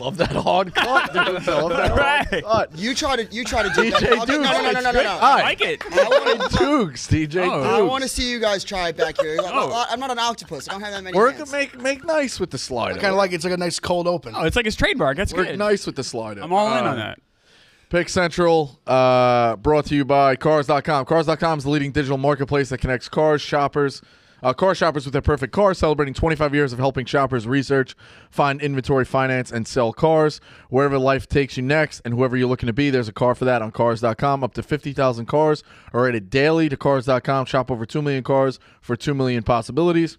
love that hard cut, dude. I love that hard cut. You try to do DJ that. Dukes. No. I like it. Dukes, DJ Dukes. I want to see you guys try it back here. I'm not an octopus. I don't have that many We're hands. gonna make nice with the slider. Kind of like it's like a nice cold open. Oh, it's like his trademark. That's Work good. nice with the slider. I'm all in on that. Pick Central, brought to you by Cars.com. Cars.com is the leading digital marketplace that connects car shoppers with their perfect car, celebrating 25 years of helping shoppers research, find inventory, finance, and sell cars. Wherever life takes you next and whoever you're looking to be, there's a car for that on Cars.com. Up to 50,000 cars are rated daily to Cars.com. Shop over 2 million cars for 2 million possibilities.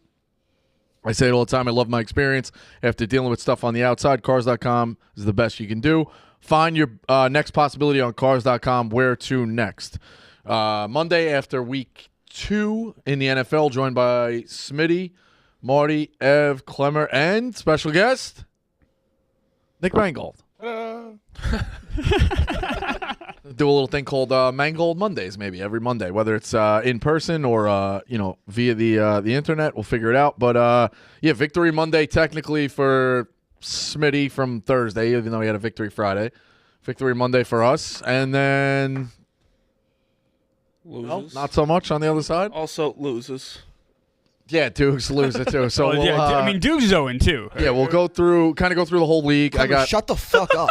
I say it all the time. I love my experience. After dealing with stuff on the outside, Cars.com is the best you can do. Find your next possibility on Cars.com. Where to next? Monday after week 2 in the NFL, joined by Smitty, Marty, Ev, Clemmer, and special guest, Nick Mangold. Do a little thing called Mangold Mondays, maybe every Monday, whether it's in person or via the internet. We'll figure it out. But Victory Monday technically for Smitty from Thursday, even though he had a Victory Friday. Victory Monday for us, and then loses. Not so much on the other side. Also loses. Yeah, Dukes lose it too. So Dukes is 0-2. Yeah, we'll go through the whole league. Shut the fuck up.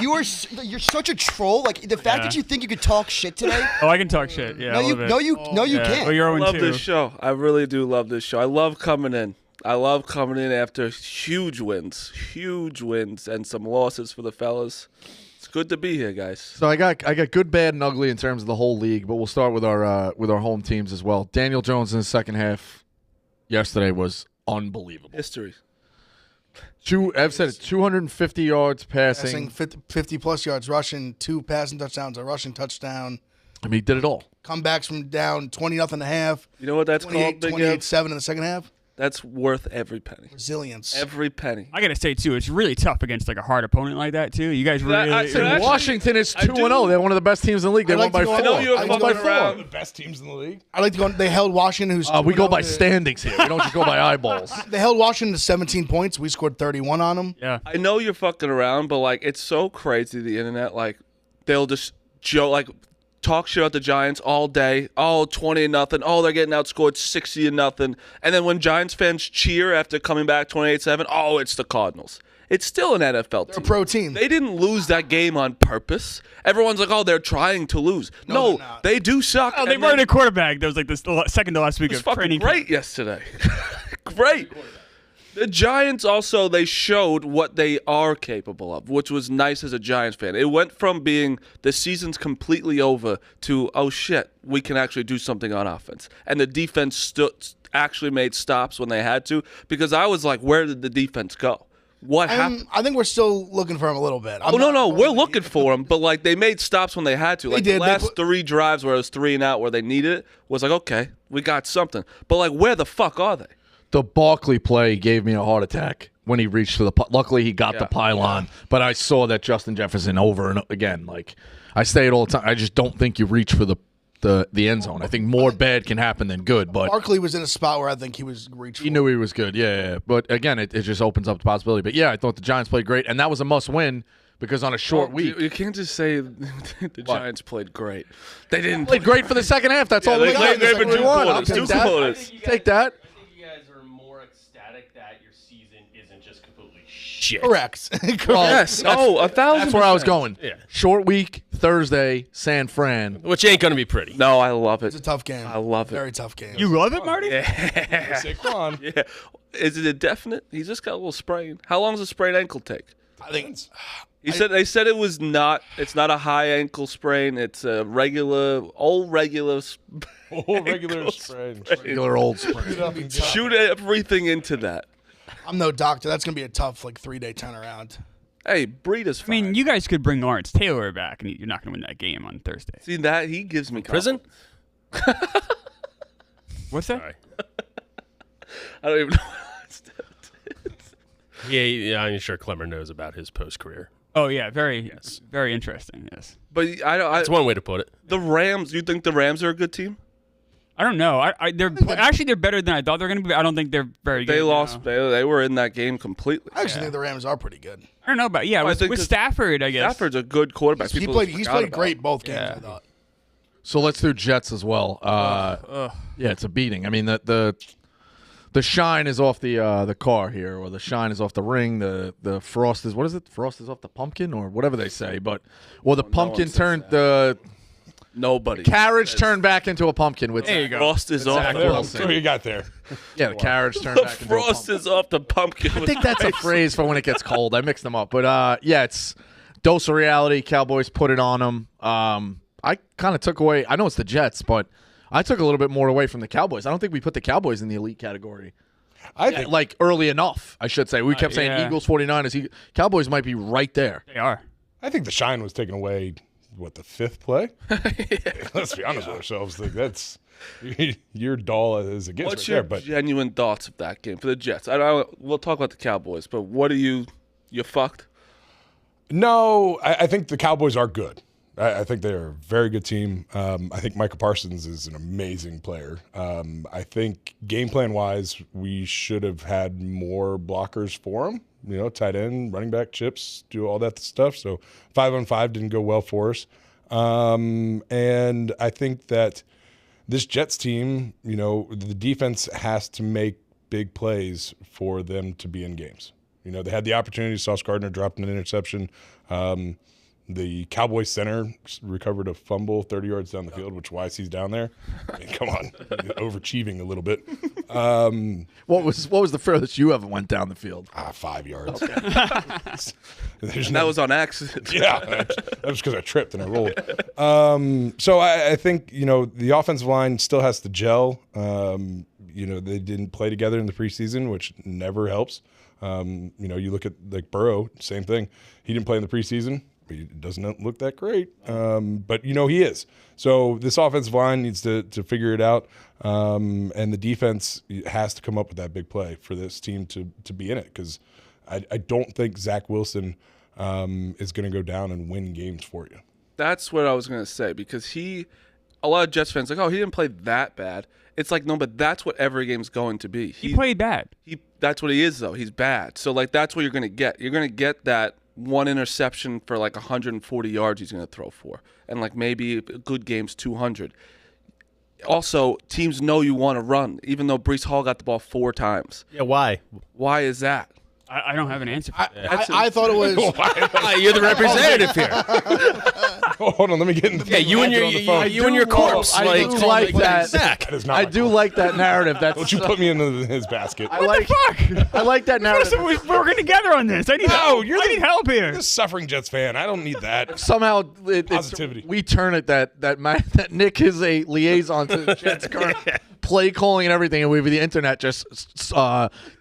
You're such a troll. Like the fact that you think you could talk shit today. Oh, I can talk shit. Yeah. No, you can't. Well, you're 0-2. I love this show. I really do love this show. I love coming in. After huge wins, and some losses for the fellas. It's good to be here, guys. So I got good, bad, and ugly in terms of the whole league, but we'll start with our home teams as well. Daniel Jones in the second half yesterday was unbelievable. History. I've said it, 250 yards passing 50 plus yards rushing, 2 passing touchdowns, a rushing touchdown. I mean, he did it all. Comebacks from down 20-0 at half. You know what that's called, Big 28-7 in the second half. That's worth every penny. Resilience. Every penny. I gotta say too, it's really tough against like a hard opponent like that too. You guys really. Washington is 2-0. They're one of the best teams in the league. They won by 4. I know you're by 4. around. The best teams in the league. I like to go. They held Washington. We go by standings here. We don't just go by eyeballs. They held Washington to 17 points. We scored 31 on them. Yeah. I know you're fucking around, but like it's so crazy the internet. Like they'll just talk shit about the Giants all day. Oh, 20-0. Oh, they're getting outscored 60-0. And then when Giants fans cheer after coming back 28-7, oh, it's the Cardinals. It's still an NFL team. They're a pro team. They didn't lose that game on purpose. Everyone's like, oh, they're trying to lose. No, they do suck. Oh, they burned a quarterback that was like this second to last week of training. Great yesterday. Great. The Giants also, they showed what they are capable of, which was nice as a Giants fan. It went from being the season's completely over to, oh, shit, we can actually do something on offense. And the defense actually made stops when they had to, because I was like, where did the defense go? What happened? I think we're still looking for him a little bit. No, we're looking for him, but like they made stops when they had to. Like the last 3 drives where it was 3 and out where they needed it was like, okay, we got something. But like, where the fuck are they? The Barkley play gave me a heart attack when he reached for the luckily he got the pylon, but I saw that Justin Jefferson over and again. Like I say it all the time, I just don't think you reach for the end zone. I think more bad can happen than good. But Barkley was in a spot where I think he was reaching. He knew he was good, yeah. But again, it just opens up the possibility. But yeah, I thought the Giants played great, and that was a must-win because on a short week. You can't just say the Giants played great. They didn't play great for the second half. That's all we got. They played great for 2 quarters. 2 quarters. Take that. Shit. Correct. Yes. Oh, 1,000%. That's where I was going. Yeah. Short week, Thursday, San Fran. Which ain't going to be pretty. No, I love it. It's a tough game. I love it. Very tough game. You love it, Marty? Yeah. Saquon. Yeah. Is it a definite? He's just got a little sprain. How long does a sprained ankle take? I think They said it was not. It's not a high ankle sprain. It's a regular sprain. Regular old sprain. Shoot everything into that. I'm no doctor. That's going to be a tough 3-day turnaround. Hey, Breeda's fine. I mean, you guys could bring Lawrence Taylor back, and you're not going to win that game on Thursday. See, that he gives me prison. What's that? Sorry. I don't even know. Yeah, I'm sure Clemmer knows about his post-career. Oh yeah, very interesting. Yes, But That's one way to put it. The Rams. You think the Rams are a good team? I don't know. They're better than I thought they're going to be. But I don't think they're very good. They lost. They were in that game completely. I actually think the Rams are pretty good. I don't know about with Stafford. I guess Stafford's a good quarterback. He's played great both games. I thought. So let's do Jets as well. Yeah, it's a beating. I mean, the shine is off the car here, or the shine is off the ring. The frost is, what is it? Frost is off the pumpkin, or whatever they say. But the pumpkin turned the carriage turned back into a pumpkin with there you go. Frost is off. That's what you got there. Yeah, the carriage turned back into a pumpkin. Frost is off the pumpkin. I think that's a phrase for when it gets cold. I mix them up, but yeah, it's dose of reality. Cowboys put it on them. I kind of took away. I know it's the Jets, but I took a little bit more away from the Cowboys. I don't think we put the Cowboys in the elite category. I think Like early enough, I should say. We kept saying Eagles, 49ers. Cowboys might be right there. They are. I think the shine was taken away. What, the fifth play? Let's be honest with ourselves. Like, that's you're dull as it gets. What's right your there, but genuine thoughts of that game for the Jets? We'll talk about the Cowboys, but what are you fucked? no, I think the Cowboys are good. I think they're a very good team. I think Micah Parsons is an amazing player. I think game plan wise, we should have had more blockers for him. Tight end, running back, chips, do all that stuff. So 5-on-5 didn't go well for us. And I think that this Jets team, the defense has to make big plays for them to be in games. They had the opportunity. Sauce Gardner dropped an interception. The Cowboys center recovered a fumble 30 yards down the field, which why he's down there. I mean, come on, overachieving a little bit. What was the furthest you ever went down the field? 5 yards. Okay. That was on accident. Yeah, that was because I tripped and I rolled. So I think the offensive line still has to gel. They didn't play together in the preseason, which never helps. You look at like Burrow, same thing. He didn't play in the preseason. He doesn't look that great, but he is. So this offensive line needs to figure it out, and the defense has to come up with that big play for this team to be in it. Because I don't think Zach Wilson is going to go down and win games for you. That's what I was going to say, because a lot of Jets fans are like, oh, he didn't play that bad. It's like, no, but that's what every game's going to be. He played bad. That's what he is, though. He's bad. So that's what you're going to get. You're going to get that one interception for 140 yards he's going to throw for, and maybe good games 200. Also, teams know you want to run, even though Breece Hall got the ball 4 times. Yeah, why? Why is that? I don't have an answer for that. I thought it was. You're the representative here. Hold on, let me get in. Yeah, you and your corpse. I do like that. That is not I do like that narrative. Don't you put me in his basket? I like that narrative. We're working together on this. I need help here. You're a suffering Jets fan. I don't need that. Somehow, Positivity. we turn it that Nick is a liaison to the Jets current play calling and everything, and we have the internet just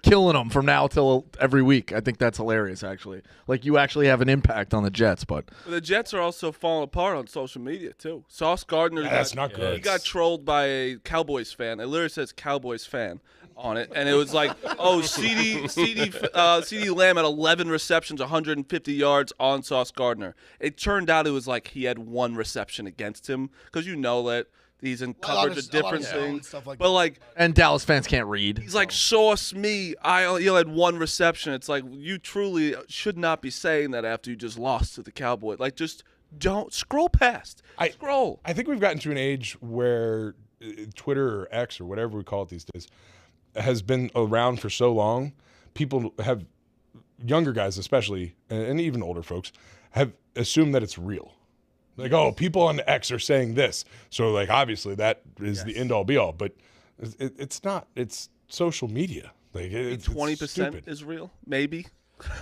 killing them from now till every week. I think that's hilarious, actually. You actually have an impact on the Jets, but the Jets are also falling apart on social media too. Sauce Gardner, that's not good. He got trolled by a Cowboys fan. It literally says Cowboys fan on it, and it was like, oh, CD Lamb had 11 receptions, 150 yards on Sauce Gardner. It turned out it was like he had 1 reception against him, because that he's in coverage of different things. And Dallas fans can't read. He's like, sauce me. I only had 1 reception. It's like, you truly should not be saying that after you just lost to the Cowboys. Just don't scroll past. Scroll. I think we've gotten to an age where Twitter or X or whatever we call it these days has been around for so long. People have, younger guys especially, and even older folks, have assumed that it's real. Oh, people on X are saying this. So, obviously that is the end-all, be-all. But it's not. It's social media. 20% is real, maybe.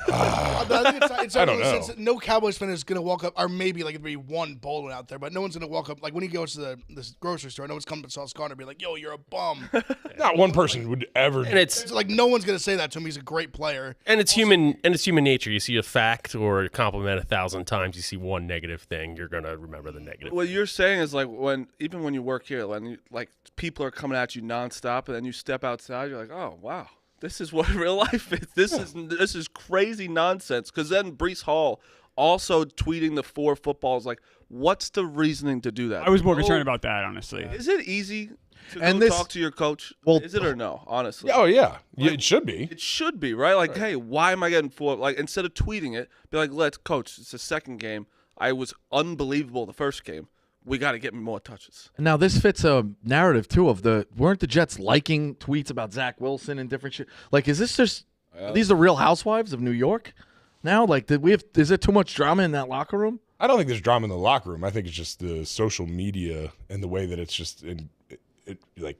I don't know. No Cowboys fan is going to walk up, or maybe there'd be one bowling out there, but no one's going to walk up. When he goes to the grocery store, no one's coming to Sauce Gardner and be like, yo, you're a bum. Not one person would ever. And it's no one's going to say that to him. He's a great player. And it's human nature. You see a fact or a compliment 1,000 times, you see one negative thing, you're going to remember the negative. What you're saying is when you work here, when people are coming at you nonstop, and then you step outside, you're like, oh, wow. This is what real life is. This is crazy nonsense. Because then Breece Hall also tweeting the 4 footballs. Like, what's the reasoning to do that? I was more concerned about that, honestly. Is it easy to And go this- talk to your coach? Well- Is it or no? Honestly, Oh yeah, it should be. it should be right. Like, hey, why am I getting 4? Like, instead of tweeting it, be like, let's coach. It's the second game. I was unbelievable the first game. We got to get me more touches. Now this fits a narrative too of weren't the Jets liking tweets about Zach Wilson and different shit? Like, is this just are these the Real Housewives of New York now? Like, is there too much drama in that locker room? I don't think there's drama in the locker room. I think it's just the social media and the way that it's just like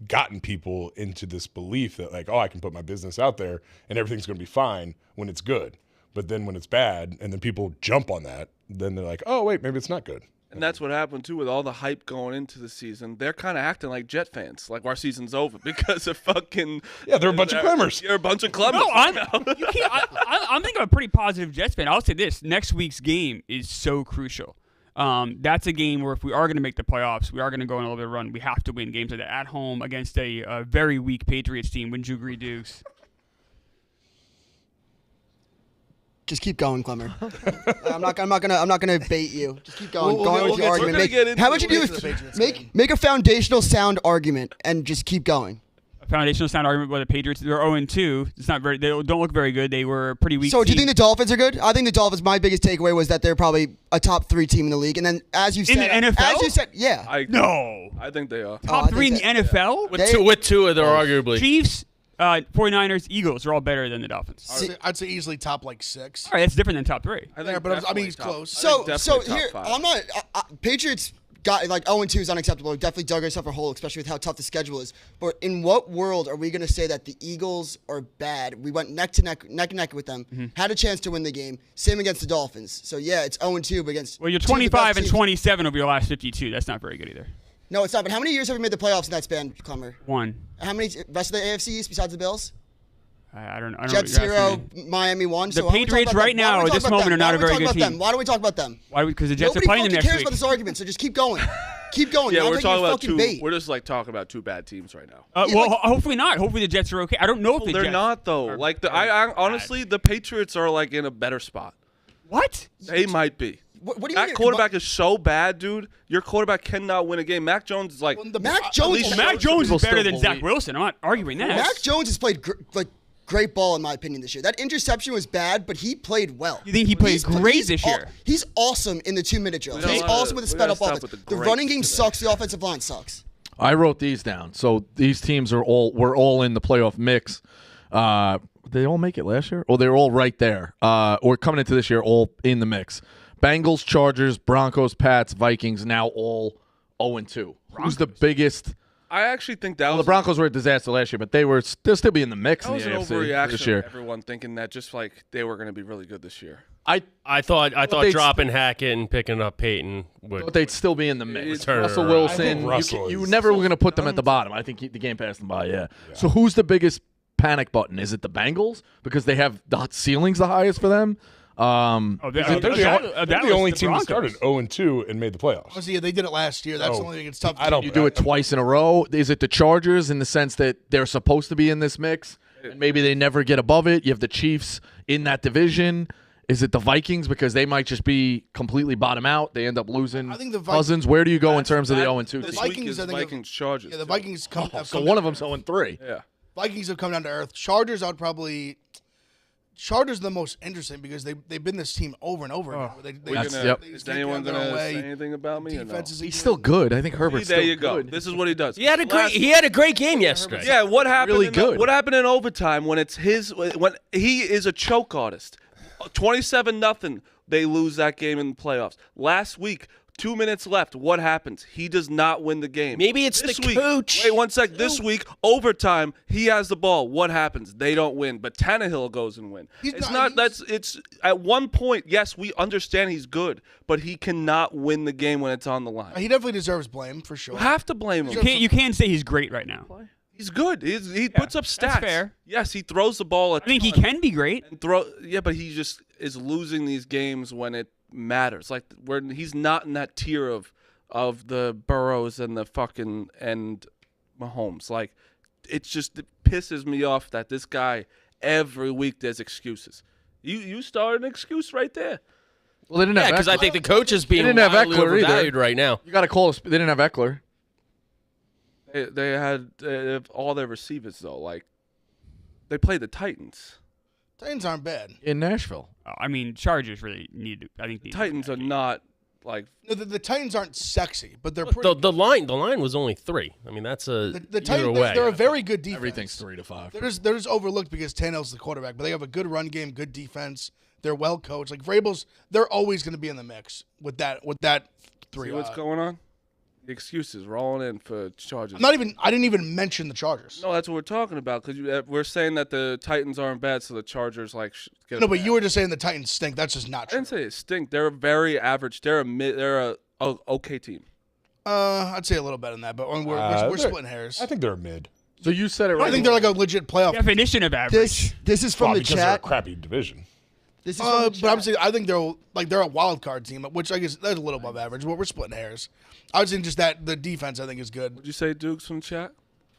gotten people into this belief that like, oh, I can put my business out there and everything's going to be fine when it's good. But then when it's bad and then people jump on that, then they're like, oh, wait, maybe it's not good. And that's what happened, too, with all the hype going into the season. They're kind of acting like Jet fans, like our season's over because of fucking... Yeah, they're a bunch of Clemmers. You're a bunch of Clemmers. No, I'm thinking of a pretty positive Jets fan. I'll say this. Next week's game is so crucial. That's a game where if we are going to make the playoffs, we are going to go on a little bit of a run, we have to win games like that at home against a very weak Patriots team. Wouldn't you agree, Dukes? Just keep going, Clemmer. I'm not gonna bait you. Just keep going. Go on with your we're argument. gonna get into How about you do the Patriots is game. make a foundational sound argument and just keep going. A foundational sound argument by the Patriots. They're 0-2. It's not very. They don't look very good. They were a pretty weak. So do you team. think the Dolphins are good? I think the Dolphins. My biggest takeaway was that they're probably a top 3 team in the league. And then as you said, the NFL? as you said, yeah. No. I think they are. Top I 3 in the think NFL? With Tua, they're arguably. Chiefs, 49ers, Eagles are all better than the Dolphins. I'd say easily top like 6. All right, that's different than top 3. I Yeah, but I mean, definitely he's top- close. I So think definitely top here, 5. I'm not. Patriots got like 0-2 is unacceptable. We definitely dug ourselves a hole, especially with how tough the schedule is. But in what world are we going to say that the Eagles are bad? We went neck and neck with them, had a chance to win the game. Same against the Dolphins. So yeah, it's 0-2, but against Well, you're two of the best 25 and teams. 27 over your last 52. That's not very good either. No, it's not. But how many years have we made the playoffs in that span, Clemmer? 1. How many rest of the AFC East besides the Bills? I don't know. Jets what you're asking 0, me. Miami 1. The So why don't we talk Patriots about right them? Why now don't we at talk this about moment them? are not Why a don't we very talk good about them? team. Why don't we talk about them? Why? Because the Jets Nobody are playing them fucking next cares week. about this argument, so just keep going. Keep going. Yeah, You're we're not talking taking about fucking 2. bait. We're just like talking about 2 bad teams right now. Yeah, Well, like- hopefully not. Hopefully the Jets are okay. I don't know if the They're Jets not though. are- Like are I honestly, the Patriots are like in a better spot. What? They might be. What do you That mean? quarterback is so bad, dude. Your quarterback cannot win a game. Mac Jones is like Mac Jones. least- Mac Jones people is better still than Zach believe. Wilson. I'm not arguing that. Mac Jones has played great ball in my opinion this year. That interception was bad, but he played well. You think he played He's- great he's this year? He's awesome in the 2-minute drill. We don't He's wanna- awesome with the we sped gotta up stop offense. with the The greats running game today. sucks. The offensive line sucks. I wrote these down. So these teams were all in the playoff mix. They all make it last year? Oh, they're all right there. Or coming into this year, all in the mix. Bengals, Chargers, Broncos, Pats, Vikings, now all 0-2. Who's the biggest? I actually think that Well, was the Broncos were a disaster last year, but they'll still be in the mix that in was the an AFC overreaction. this year. Of everyone thinking that just like they were going to be really good this year. I thought they'd- dropping Hackett and picking up Peyton would. But they'd still be in the mix. Turn it Russell around. Wilson, I think Russell you is- never were going to put them at the bottom. I think the game passed them by, yeah. So who's the biggest panic button? Is it the Bengals? Because they have the ceiling's the highest for them? Oh, They're that the was only the team that Broncos. started 0-2 and made the playoffs. Honestly, yeah, they did it last year. That's the only thing it's tough. I don't. You do it twice in a row. Is it the Chargers in the sense that they're supposed to be in this mix and maybe they never get above it? You have the Chiefs in that division. Is it the Vikings because they might just be completely bottom out? They end up losing I think the Cousins. Where do you go in terms of the 0-2 This team? week Vikings, is I think, Vikings Chargers. Yeah, the too. Vikings have So come one down- of them's 0-3. Yeah. Vikings have come down to earth. Chargers, I would probably. Chargers are the most interesting because they've been this team over and over again. They That's- just- yep. they Is just take anyone it their going own to way. say anything about me? Or no? Defense is He's still good. I think Herbert's There still you go. good. This is what he does. He had a great game yesterday. Yeah, what happened? Really good. What happened in overtime when it's his? When he is a choke artist, 27-0. They lose that game in the playoffs. Last week, 2 minutes left. What happens? He does not win the game. Maybe it's this the week, coach. Wait 1 sec. This week, overtime, he has the ball. What happens? They don't win, but Tannehill goes and win. He's It's not- not. It's at one point. Yes, we understand he's good, but he cannot win the game when it's on the line. He definitely deserves blame for sure. You have to blame him. You can't say he's great right now. He's good. He puts up stats. that's fair. Yes, he throws the ball. I think he can be great. Yeah, but he just is losing these games when it matters. Like he's not in that tier of the Burrows and the fucking and Mahomes. Like it pisses me off that this guy every week there's excuses. You started an excuse right there. Well, they didn't have because I Eckler. think the coach is being didn't have wildly Eckler either. overvalued right now. You got to call. They didn't have Eckler. They had all their receivers though. Like they played the Titans. Titans aren't bad. In Nashville. I mean, Chargers really need to. I think The Titans are not like No, the Titans aren't sexy, but they're pretty. The line was only 3. I mean, that's a The either Titans, way. they're a very good defense. Everything's 3 to 5. They're just overlooked because Tannehill's the quarterback, but they have a good run game, good defense. They're well coached. Like Vrabel's, they're always going to be in the mix with that three. see what's going on. The excuses rolling in for Chargers. I didn't even mention the Chargers. No, that's what we're talking about because we're saying that the Titans aren't bad, so the Chargers get No, but you were just saying the Titans stink. That's just not I true. didn't say it stink. They're very average. They're a okay team. I'd say a little better than that, but we're splitting hairs. I think they're a mid. So you said it right. I think they're like a legit playoff. Definition of average. This is from Well, the because they're a chat. crappy division. This is from the But chat. I'm saying I think they're a wild card team, which I guess that's a little above average. But we're splitting hairs. I was saying just that the defense I think is good. Would you say Dukes from the chat?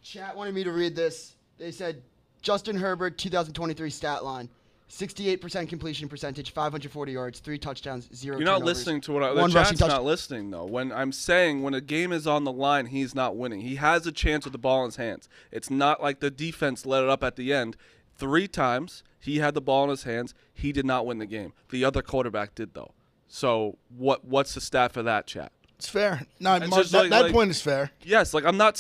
Chat wanted me to read this. They said Justin Herbert 2023 stat line: 68% completion percentage, 540 yards, 3 touchdowns, 0 You're not turnovers, listening to what the 1 rushing chat's touch- not listening though. When I'm saying when a game is on the line, he's not winning. He has a chance with the ball in his hands. It's not like the defense let it up at the end. 3 times he had the ball in his hands. He did not win the game. The other quarterback did though. So what's the stat for that, chat? It's fair. No, It's Mark, just that like- point is fair. Yes, like I'm not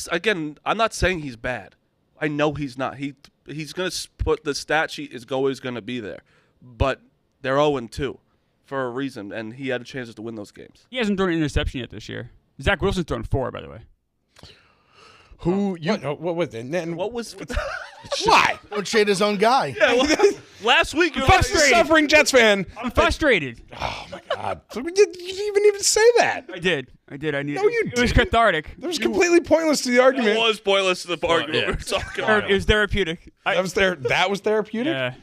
saying he's bad. I know he's not. He's going to put the stat sheet is always going to be there. But they're 0-2 for a reason, and he had a chance to win those games. He hasn't thrown an interception yet this year. Zach Wilson's thrown 4, by the way. Who you? What was it? And What was why? Don't shade his own guy. last week? You were Frustrated. Suffering Jets fan. I'm frustrated. Oh my God! You didn't even say that. I did. I need. No, you It was didn't. cathartic. That was completely pointless to the It argument. was pointless to the argument yeah. we were talking about. It was therapeutic. That was therapeutic. Yeah.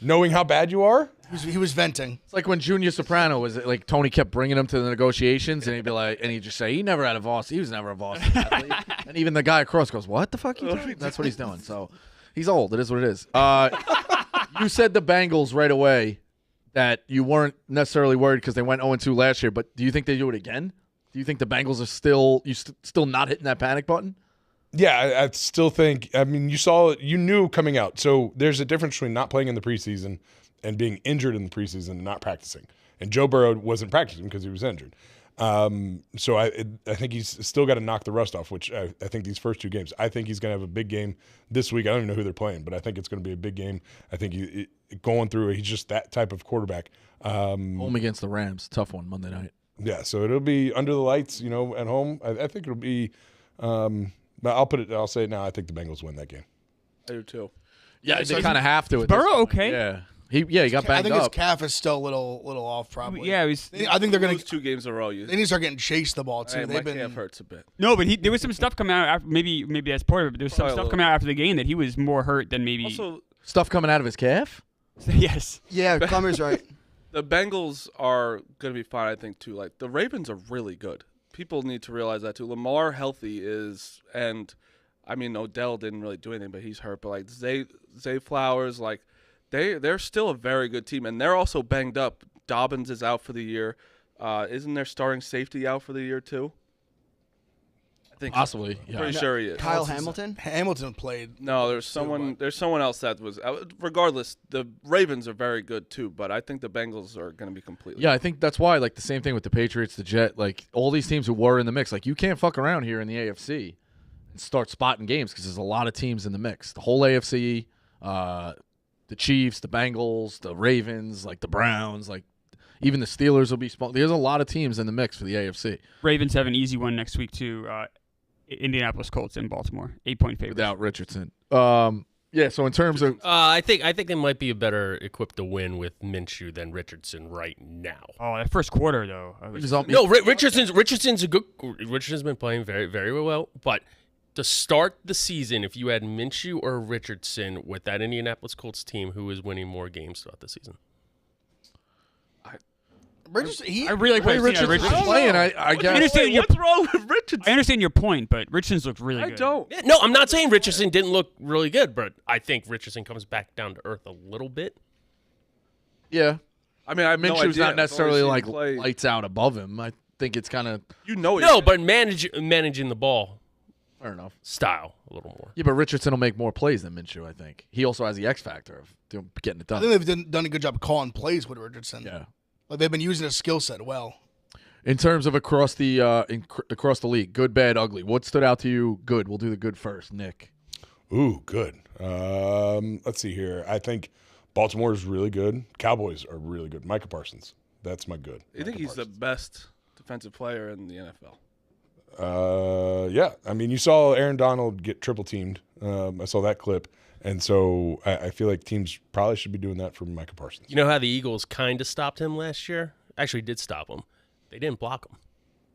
Knowing how bad you are. He was venting. It's like when Junior Soprano was like Tony kept bringing him to the negotiations, and he'd be like, and he'd just say he never had a varsity. He was never a varsity athlete. And even the guy across goes, "What the fuck you doing?" That's what he's doing. So he's old. It is what it is. You said the Bengals right away that you weren't necessarily worried because they went 0-2 last year. But do you think they do it again? Do you think the Bengals are still not hitting that panic button? Yeah, I still think. I mean, you knew coming out. So there's a difference between not playing in the preseason and being injured in the preseason and not practicing. And Joe Burrow wasn't practicing because he was injured. So I think he's still got to knock the rust off, which I think these first 2 games. I think he's going to have a big game this week. I don't even know who they're playing, but I think it's going to be a big game. I think going through it, he's just that type of quarterback. Home against the Rams, tough one Monday night. Yeah, so it'll be under the lights, at home. I think it'll be. I'll say it now. I think the Bengals win that game. I do too. Yeah, they kind of have to. At Burrow this point. okay? Yeah, he got I banged think his up. calf is still a little off, probably. Yeah, I think they're gonna. Lose 2 games in a row. They need to start getting chased the ball too. Hey, my They've been. calf hurts a bit. no, but there was some stuff coming out after. Maybe that's part of it. But there was some Probably a stuff little coming out after the game that he was more hurt than maybe. Also, Stuff coming out of his calf. Yes. Yeah, Clemmer's right. the Bengals are going to be fine, I think, too. Like, the Ravens are really good. People need to realize that, too. Lamar healthy is, and, I mean, Odell didn't really do anything, but he's hurt. But, like, Zay Flowers, like, they're still a very good team, and they're also banged up. Dobbins is out for the year. Isn't their starting safety out for the year, too? I think Possibly. so. Yeah. Pretty sure he is. Kyle Hamilton. Hamilton played. No, there's someone else that was. Regardless, the Ravens are very good too, but I think the Bengals are going to be completely. Yeah, I think that's why, like, the same thing with the Patriots, the Jet, like, all these teams who were in the mix. Like, you can't fuck around here in the AFC and start spotting games because there's a lot of teams in the mix. The whole AFC, the Chiefs, the Bengals, the Ravens, like, the Browns, like, even the Steelers will be small. There's a lot of teams in the mix for the AFC. Ravens have an easy one next week too. Indianapolis Colts in Baltimore, 8-point favorite. Without Richardson. Yeah, so in terms of I think they might be better equipped to win with Minshew than Richardson right now. Oh, that first quarter though. No, Richardson's a good. Richardson's been playing very, very well. But to start the season, if you had Minshew or Richardson with that Indianapolis Colts team, who is winning more games throughout the season? I really like Richardson's playing. I guess. understand your, What's wrong with Richardson? I understand your point, but Richardson's looked really good. I don't. Yeah, no, I'm not saying Richardson didn't look really good, but I think Richardson comes back down to earth a little bit. Yeah. I mean, I have no Minshew's idea. not I've necessarily only like seen him play. lights out above him. I think it's kind of No, but managing the ball fair enough. style a little more. Yeah, but Richardson will make more plays than Minshew. I think he also has the X factor of getting it I done. think they've done a good job calling plays with Richardson. Yeah. Like they've been using his skill set well. In terms of across the across the league, good, bad, ugly. What stood out to you? Good. We'll do the good first. Nick. Ooh, good. Let's see here. I think Baltimore is really good. Cowboys are really good. Micah Parsons. That's my good. You think he's the best defensive player in the NFL? Yeah. I mean, you saw Aaron Donald get triple teamed. I saw that clip. And so I feel like teams probably should be doing that for Micah Parsons. You know how the Eagles kind of stopped him last year? Actually, did stop him. They didn't block him.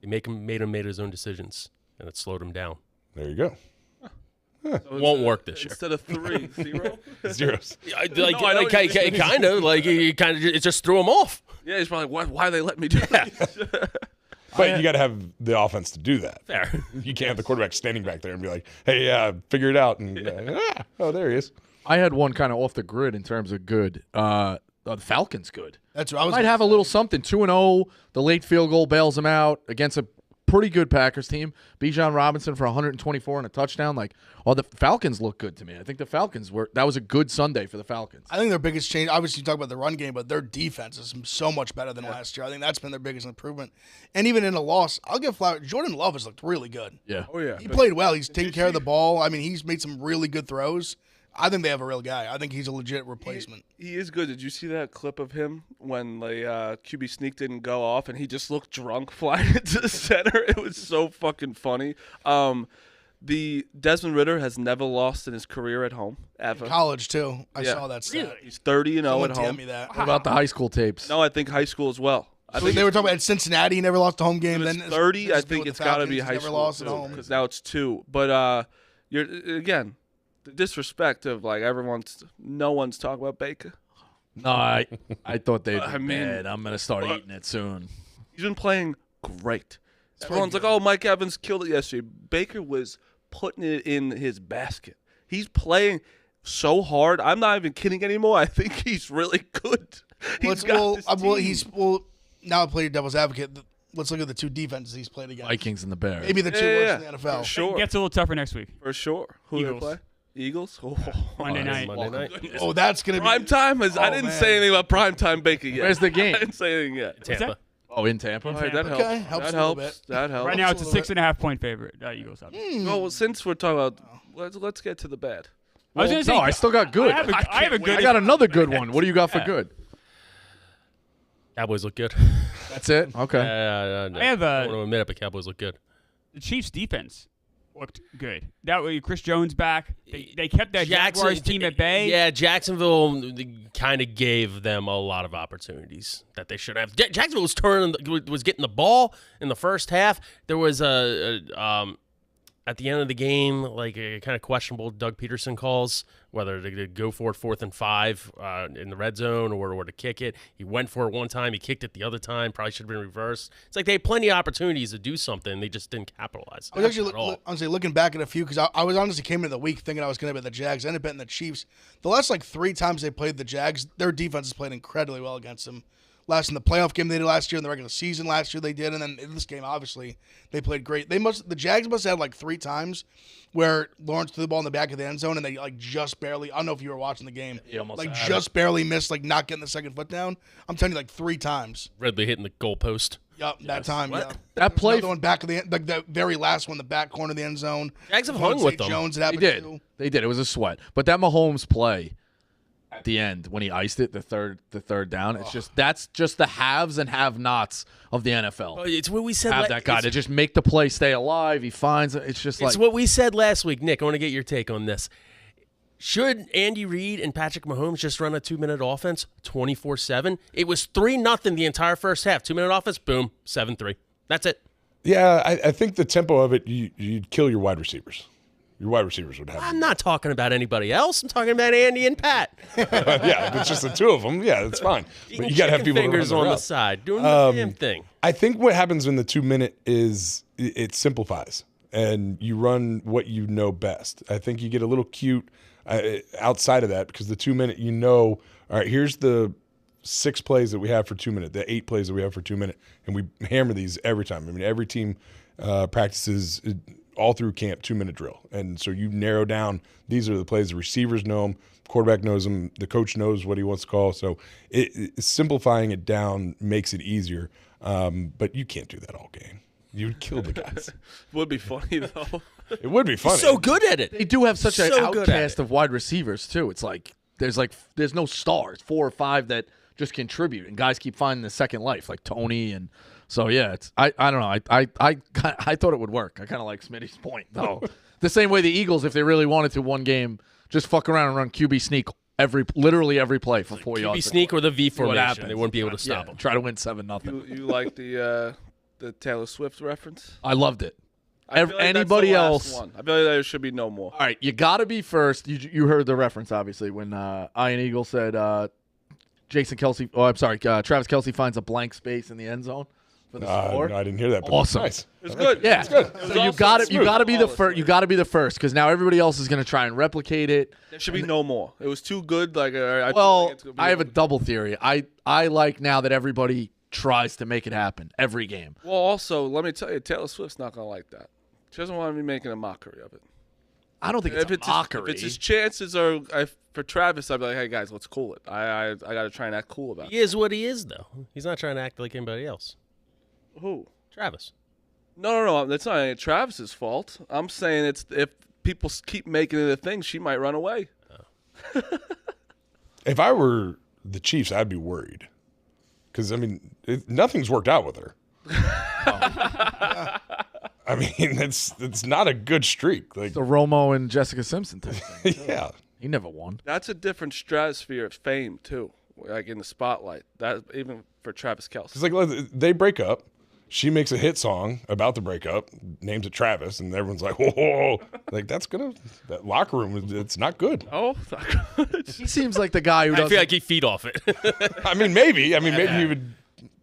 They made him his own decisions, and it slowed him down. There you go. So Won't work this year. Instead of 3, 0? Zeros. Kind of like it just threw him off. Yeah, he's probably like, why they let me do that? But you got to have the offense to do that. Fair. You can't have the quarterback standing back there and be like, hey, figure it out. And oh, there he is. I had one kind of off the grid in terms of good. The Falcons good. That's what I was. Might have a little something. 2-0. The late field goal bails them out against a pretty good Packers team. Bijan Robinson for 124 and a touchdown. The Falcons look good to me. I think the Falcons that was a good Sunday for the Falcons. I think their biggest change, obviously you talk about the run game, but their defense is so much better than last year. I think that's been their biggest improvement. And even in a loss, I'll give flowers. Jordan Love has looked really good. Yeah. Oh, yeah. He played well. He's taking care of the ball. I mean, he's made some really good throws. I think they have a real guy. I think he's a legit replacement. He is good. Did you see that clip of him when the QB sneak didn't go off and he just looked drunk flying into the center? It was so fucking funny. The Desmond Ridder has never lost in his career at home ever. College too. I Yeah. saw that stat. He's 30-0 Someone at tell home. me that. What about the high school tapes? No, I think high school as well. I So think they were talking about in Cincinnati. He never lost a home game. if it's Then 30. I with think the it's got to be Falcons, high never school lost at home. because now it's 2. But you're again the disrespect of no one's talking about Baker. No, I thought they'd be I mean, bad. I'm going to start eating it soon. He's been playing great. Everyone's like, "Oh, Mike Evans killed it yesterday." Baker was putting it in his basket. He's playing so hard. I'm not even kidding anymore. I think he's really good. Now I play devil's advocate. Let's look at the two defenses he's played against. Vikings and the Bears. Maybe the two worst in the NFL. For sure. It gets a little tougher next week. For sure. Who do they Eagles. play? Eagles? Oh. Monday night. Monday night. Oh, that's gonna be Prime time? I didn't man. say anything about prime time Baker yet. Where's the game? I didn't say anything yet. Tampa. Oh, in Tampa? All right, that helps. Okay, helps that a little helps. bit. That helps. Right now, it's a a little 6.5 point favorite. Eagles. Obviously. Well, since we're talking about, let's get to the bad. I was gonna say, No, I still got good. I have a good. I got another good one. What do you got for good? Cowboys look good. That's it? Okay. I have I want to admit it, but Cowboys look good. The Chiefs' defense looked good. That way, Chris Jones back. They kept that Jaguars team at bay. Yeah, Jacksonville kind of gave them a lot of opportunities that they should have. Jacksonville was getting the ball in the first half. There was at the end of the game, like a kind of questionable Doug Peterson calls, whether to go for it 4th and 5 in the red zone or to kick it. He went for it one time, he kicked it the other time. Probably should have been reversed. It's like they had plenty of opportunities to do something. They just didn't capitalize. I was actually at all. honestly looking back at a few because I was honestly came into the week thinking I was going to bet the Jags. I ended up betting the Chiefs. The last 3 times they played the Jags, their defense has played incredibly well against them. Last in the playoff game they did last year, in the regular season last year they did, and then in this game obviously they played great. The Jags must have had 3 times where Lawrence threw the ball in the back of the end zone and they just barely. I don't know if you were watching the game. He almost had just barely missed not getting the second foot down. I'm telling you 3 times. Ridley hitting the goalpost. Yep, that time. Yeah. That play. The one back of the very last one, the back corner of the end zone. Jags have hung with them. Jones, it They happened did. too. They did. It was a sweat. But that Mahomes play at the end when he iced it, the third down, that's just the haves and have-nots of the NFL. It's what we said. Have that guy to just make the play stay alive. He finds it. It's just It's what we said last week. Nick, I want to get your take on this. Should Andy Reid and Patrick Mahomes just run a 2-minute offense 24/7? It was 3-0 the entire first half. 2-minute offense, boom, 7-3. That's it. Yeah, I think the tempo of it, you'd kill your wide receivers. Your wide receivers would have. I'm not talking about anybody else. I'm talking about Andy and Pat. Yeah, if it's just the two of them, yeah, that's fine. But you got to have people fingers on on the route. side doing the damn thing. I think what happens in the 2-minute is it simplifies and you run what you know best. I think you get a little cute outside of that because the 2-minute, all right, here's the 6 plays that we have for 2 minutes, the 8 plays that we have for 2 minutes, and we hammer these every time. I mean, every team practices all through camp 2-minute drill, and so you narrow down. These are the plays. The receivers know them, quarterback knows them, the coach knows what he wants to call. So simplifying it down makes it easier. But you can't do that all game. You'd kill the guys. Would be funny though. It would be funny. So good at it. They do have such an So good at outcast it. of wide receivers too. It's like there's no stars, 4 or 5 that just contribute, and guys keep finding the second life, like Tony. And so yeah, it's I don't know. I thought it would work. I kind of like Smitty's point though. The same way the Eagles, if they really wanted to, one game, just fuck around and run QB sneak literally every play for 4 yards. QB sneak or the V what formation. happens. They wouldn't be able to stop Yeah, them. try to win 7-0. You like the Taylor Swift reference? I loved it. I feel like that's Anybody the last else? one. I feel like there should be no more. All right, you got to be first. You heard the reference, obviously, when Ian Eagle said Jason Kelsey. Oh, I'm sorry, Travis Kelsey finds a blank space in the end zone for the score. No, I didn't hear that. But Awesome. Nice. It's good. Yeah, It was so you also got to smooth. be the first. You got to be the first because now everybody else is going to try and replicate it. There should be no more. It was too good. Like I feel Well, like it's gonna be I have a over. double theory. I like now that everybody tries to make it happen every game. Well, also, let me tell you, Taylor Swift's not gonna like that. She doesn't want to be making a mockery of it. I don't think If it's a mockery. if it's his chances are for Travis, I'd be like, hey guys, let's cool it. I got to try and act cool about He it. is what he is, though. He's not trying to act like anybody else. Who? Travis. No. That's not Travis's fault. I'm saying it's if people keep making it a thing, she might run away. If I were the Chiefs, I'd be worried because I mean nothing's worked out with her. I mean, it's not a good streak. Like, the Romo and Jessica Simpson thing. yeah, He never won. That's a different stratosphere of fame too, like in the spotlight. That even for Travis Kelce. it's like they break up. She makes a hit song about the breakup, names it Travis, and everyone's like, "Whoa!" Like that locker room, it's not good. Oh, He seems like the guy who I doesn't. feel like he feed off it. I mean, maybe he would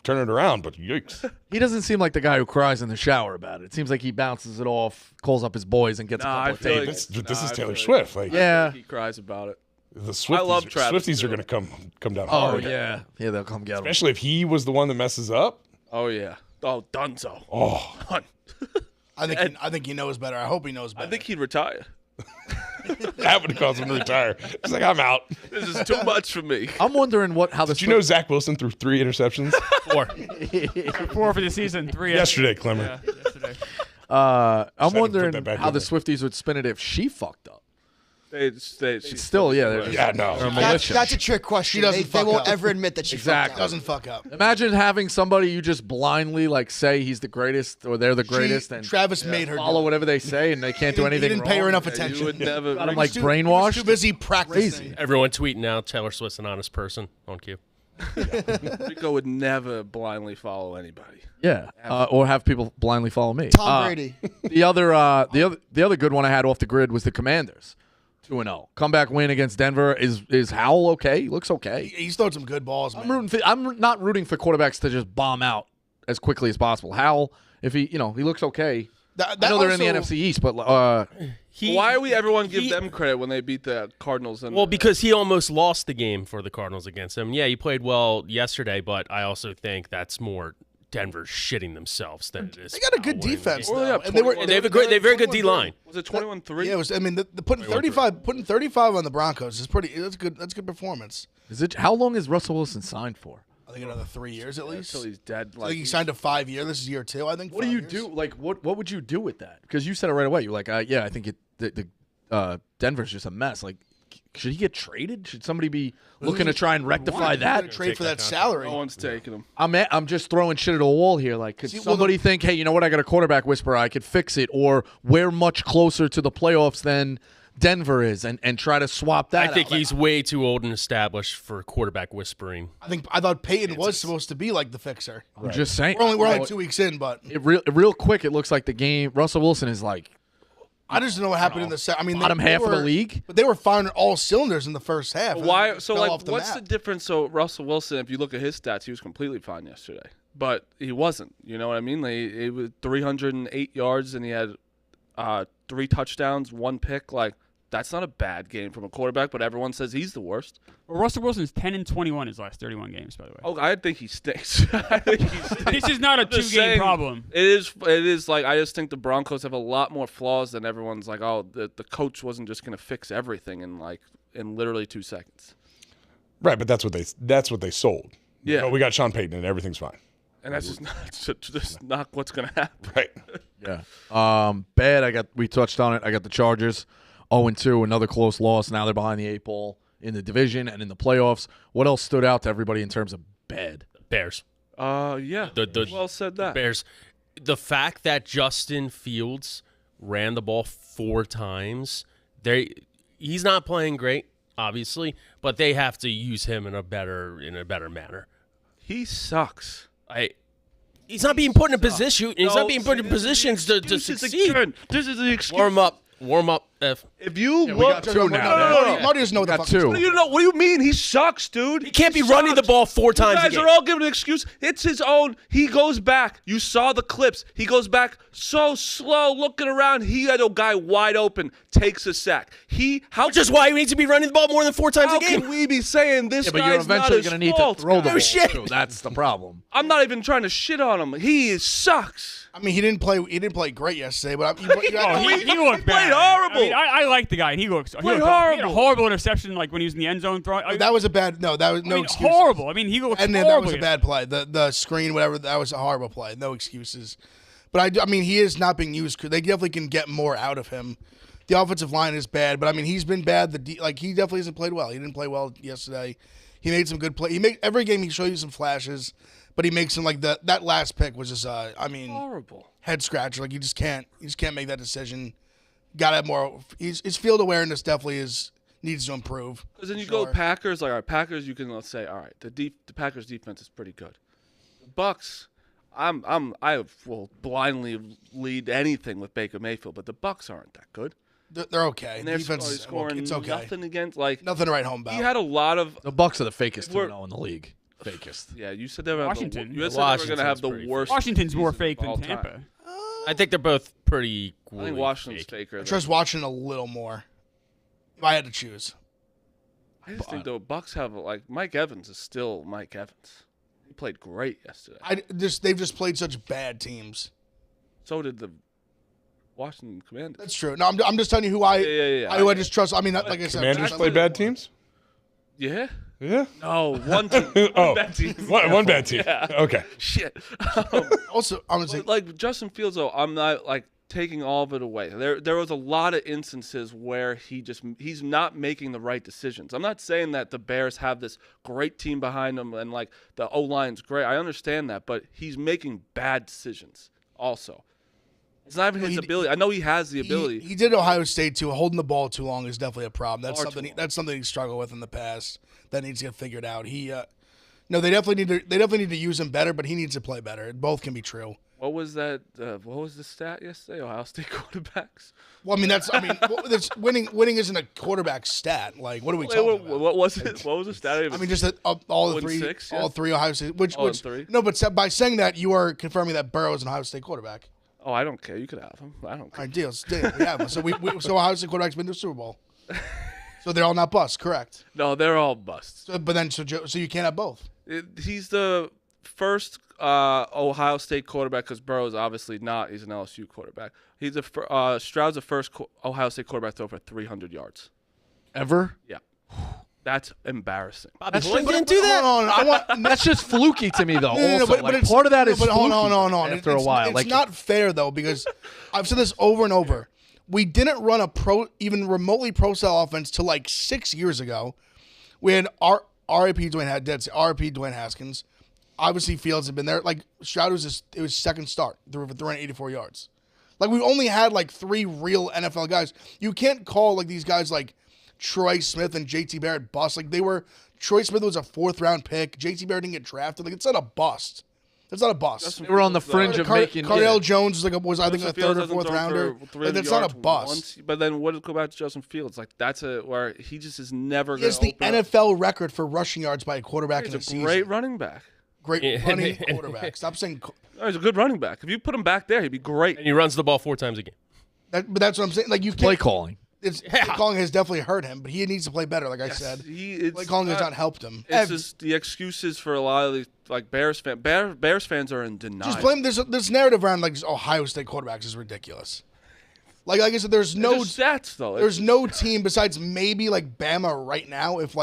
turn it around, but yikes. He doesn't seem like the guy who cries in the shower about it. It seems like he bounces it off, calls up his boys, and gets a couple of feel like- tables. This is I Taylor feel Swift. Like, Yeah. he cries about it. the Swifties, I love Travis, Swifties too. are going to come down Oh hard. yeah, they'll come get him. Especially if he was the one that messes up. Oh yeah. Oh, Dunzo. Oh, Done. I think he knows better. I hope he knows better. I think he'd retire. that would have caused him to retire. He's like, I'm out. This is too much for me. I'm wondering how the Did you know Zach Wilson threw 3 interceptions 4. 4 for the season, 3 yesterday, Clemmer? yesterday. I'm Just had to put wondering that back how in the there. Swifties would spin it if she fucked up. She's Still, yeah, they're just- Yeah, no. they're That's, militia. that's a trick question. She doesn't They fuck won't up. ever admit that she Exactly. fucked up. Doesn't fuck up. Imagine having somebody you just blindly like say he's the greatest or they're the greatest and Travis made her follow do it. whatever they say and they can't do He anything didn't pay her wrong. enough You attention. would never. Got him like He was brainwashed. too busy practicing. Crazy. Everyone tweeting now, Taylor Swift's an honest person on cue. Rico would never blindly follow anybody. Yeah, or have people blindly follow me. Tom Brady. The other good one I had off the grid was the Commanders, 2-0 comeback win against Denver. Is Howell okay? He looks okay. He's thrown some good balls, man. I'm not rooting for quarterbacks to just bomb out as quickly as possible. Howell, if he looks okay. That I know they're in the also- NFC East, but Why are we everyone give them credit when they beat the Cardinals? And Well, because he almost lost the game for the Cardinals against them. Yeah, he played well yesterday, but I also think that's more Denver shitting themselves than it is. They got a good winning the defense, game. though. yeah, and they were. 21. They have a great, they have a very good D line. was it 21-3? Yeah, it was. I mean, the putting 35 on the Broncos is pretty. That's good. That's good performance. how long is Russell Wilson signed for? I think another 3 years at least. Until he's dead. I think he signed a 5-year. This is year 2. I think. What do 5 you years. do? Like, what would you do with that? Because you said it right away. You're like, yeah, I think Denver's just a mess. Like, should he get traded? Should somebody be looking to try and rectify that? Trade for that salary. No one's taking him. I'm just throwing shit at a wall here. Like, could See, well, somebody think, hey, you know what? I got a quarterback whisperer. I could fix it, or we're much closer to the playoffs than Denver is, and try to swap that. I think out. he's way too old and established for quarterback whispering. I thought Peyton was supposed to be like the fixer. I'm just saying. We're only 2 weeks in, but Real quick, it looks like the game. Russell Wilson is like I just don't know what happened in the second. I mean, bottom half of the league. but they were firing all cylinders in the first half. Why? It So fell like, off the what's map. the difference? So Russell Wilson, if you look at his stats, he was completely fine yesterday, but he wasn't. You know what I mean? Like, it was 308 yards, and he had 3 touchdowns, 1 pick. Like, That's not a bad game from a quarterback, but everyone says he's the worst. Well, Russell Wilson's 10-21 his last 31 games, by the way. Oh, I think he stinks. I think he stinks. This is not a Just 2-game saying, problem. It is like I just think the Broncos have a lot more flaws than everyone's like. Oh, the coach wasn't just going to fix everything in literally 2 seconds. Right, but that's what they sold. Yeah. But we got Sean Payton and everything's fine. And that's just not what's going to happen. Right. Yeah. Bad. We touched on it. I got the Chargers 0-2, another close loss. Now they're behind the 8 ball in the division and in the playoffs. What else stood out to everybody in terms of bad? Bears. Yeah. Well said that. Bears. The fact that Justin Fields ran the ball 4 times, he's not playing great, obviously, but they have to use him in a better manner. He sucks. He's not being put in a position. He's not being put in positions to succeed. This is the excuse. Warm up. F. If you we look, got 2 now. Marty doesn't know what the fuck. two. What do you mean? He sucks, dude. He can't be running the ball 4 times You a guys game. are all giving an excuse. It's his own. He goes back. You saw the clips. He goes back so slow, looking around. He had a guy wide open, takes a sack. Which is why he needs to be running the ball more than 4 times How a game. can we be saying this But you're guy's not eventually his going to need fault? to throw the ball, shit. too. That's the problem. I'm not even trying to shit on him. He sucks. I mean, he didn't play great yesterday, but He looked played bad. horrible. I mean, I like the guy, and he looked Played horrible. He had a horrible. horrible interception, like when he was in the end zone throwing. that was a bad. No, that was no excuse. Horrible. I mean, he looked And horrible. that was a bad play. The screen, whatever, that was a horrible play. No excuses. But I mean, he is not being used. They definitely can get more out of him. The offensive line is bad, but I mean, he's been bad. He definitely hasn't played well. He didn't play well yesterday. He made some good play. Every game he showed you some flashes, but he makes some that last pick was just Horrible. head scratcher. Like you just can't make that decision. Got to have more. His field awareness definitely needs to improve. Because then you go Packers. Like, all right, Packers, you can let's say, all right, the Packers defense is pretty good. The Bucks, I will blindly lead anything with Baker Mayfield, but the Bucks aren't that good. They're okay. And they're Defense is scoring it's okay. nothing against Nothing to write home about. He had a lot of. The Bucks are the fakest We're- 2-0 in the league. Fakest. Yeah, you said they were Washington. You said they were going to have the Washington's worst. Washington's more season fake of all than time. Tampa. I think they're both pretty I equally think Washington's fake. faker. I trust Washington a little more. If I had to choose. I just think the Bucks have Mike Evans is still Mike Evans. He played great yesterday. They've just played such bad teams. So did the Washington Commanders. That's true. No, I'm just telling you who I just trust. I mean, like I said, Commanders I play bad teams? Yeah. Yeah. No, one team. Oh, bad team. one bad team. Yeah. Okay. Shit. Also, I'm gonna say Like Justin Fields, though, I'm not taking all of it away. There was a lot of instances where he's not making the right decisions. I'm not saying that the Bears have this great team behind them and the O-line's great. I understand that, but he's making bad decisions also. It's not even his ability. I know he has the ability. He did Ohio State too. Holding the ball too long is definitely a problem. That's Far something. too long. That's something he struggled with in the past. That needs to get figured out. No, they definitely need to use him better, but he needs to play better. Both can be true. What was that? What was the stat yesterday? Ohio State quarterbacks. Well, winning isn't a quarterback stat. Like, what are we talking about? What was it? What was the stat? I mean, just that all the 0-6, yeah? all three Ohio State. Which 0-3. no, but by saying that, you are confirming that Burrow is an Ohio State quarterback. Oh, I don't care. You could have him. I don't All care. right, deal. We have him. So so Ohio State quarterback's been to the Super Bowl. So they're all not busts, correct? No, they're all busts. So you can't have both. He's the first Ohio State quarterback because Burrow's obviously not. He's an LSU quarterback. He's Stroud's the first Ohio State quarterback to over 300 yards. Ever? Yeah. That's embarrassing. Bobby Boyd didn't do that. Hold on. That's just fluky to me, though. No, also, but it's- part of that is but hold fluky on. after a while. It's not fair though, because I've said this over and over. We didn't run a even remotely pro style offense till 6 years ago. We had R.I.P. Dwayne Haskins. Obviously, Fields had been there. Stroud was his second start. They were throwing 84 yards. We only had 3 real NFL guys. You can't call these guys Troy Smith and J.T. Barrett bust. Troy Smith was a 4th round pick. J.T. Barrett didn't get drafted. It's not a bust. It's not a bust. They were on the fringe of making. Cardale Jones was I think a 3rd or 4th rounder. That's not a yards bust. once. But then what? Go back to Justin Fields. That's where he just is never. He has the NFL record for rushing yards by a quarterback in a He's a season. great running back. Great running quarterback. Stop saying. No, he's a good running back. If you put him back there, he'd be great. And he runs the ball 4 times a game. But that's what I'm saying. You Play can't. calling. play calling has definitely hurt him, but he needs to play better. Like I said, play calling has not helped him. It's just the excuses for a lot of these Bears fans. Bears fans are in denial. Just blame this narrative around like Ohio State quarterbacks is ridiculous. Like I said, there's no stats though. There's no team besides maybe like Bama right now. If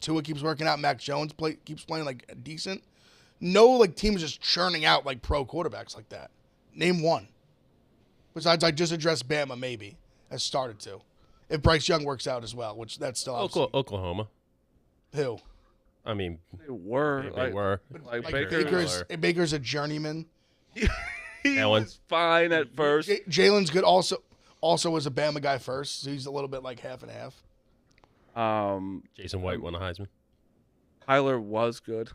Tua keeps working out, Mac Jones keeps playing like decent. No like team is just churning out like pro quarterbacks like that. Name one. Besides, I just addressed Bama maybe has started to. If Bryce Young works out as well, which that's still Oklahoma. Who? I mean, they were. Like Baker's a journeyman. He was fine at first. Jalen's good. Also was a Bama guy first, so he's a little bit like half and half. Jason White won a Heisman. Kyler was good.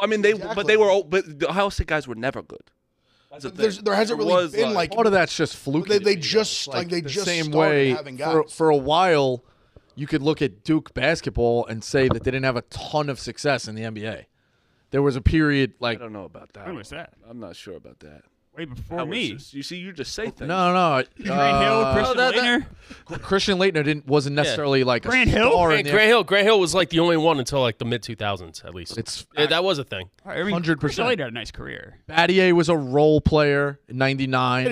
I mean, but the Ohio State guys were never good. There hasn't really been like part of that's just fluke. They just same way for a while. You could look at Duke basketball and say that they didn't have a ton of success in the NBA. There was a period like I don't know about that. When was that? I'm not sure about that. Way before me. You see, you just say things. No. Grant Hill, Christian Laettner. Christian Laettner wasn't necessarily like Grant a Hill? star. Grant Hill was like the only one until like the mid 2000s at least. That was a thing. 100%. Christian Laettner had a nice career. Battier was a role player in '99.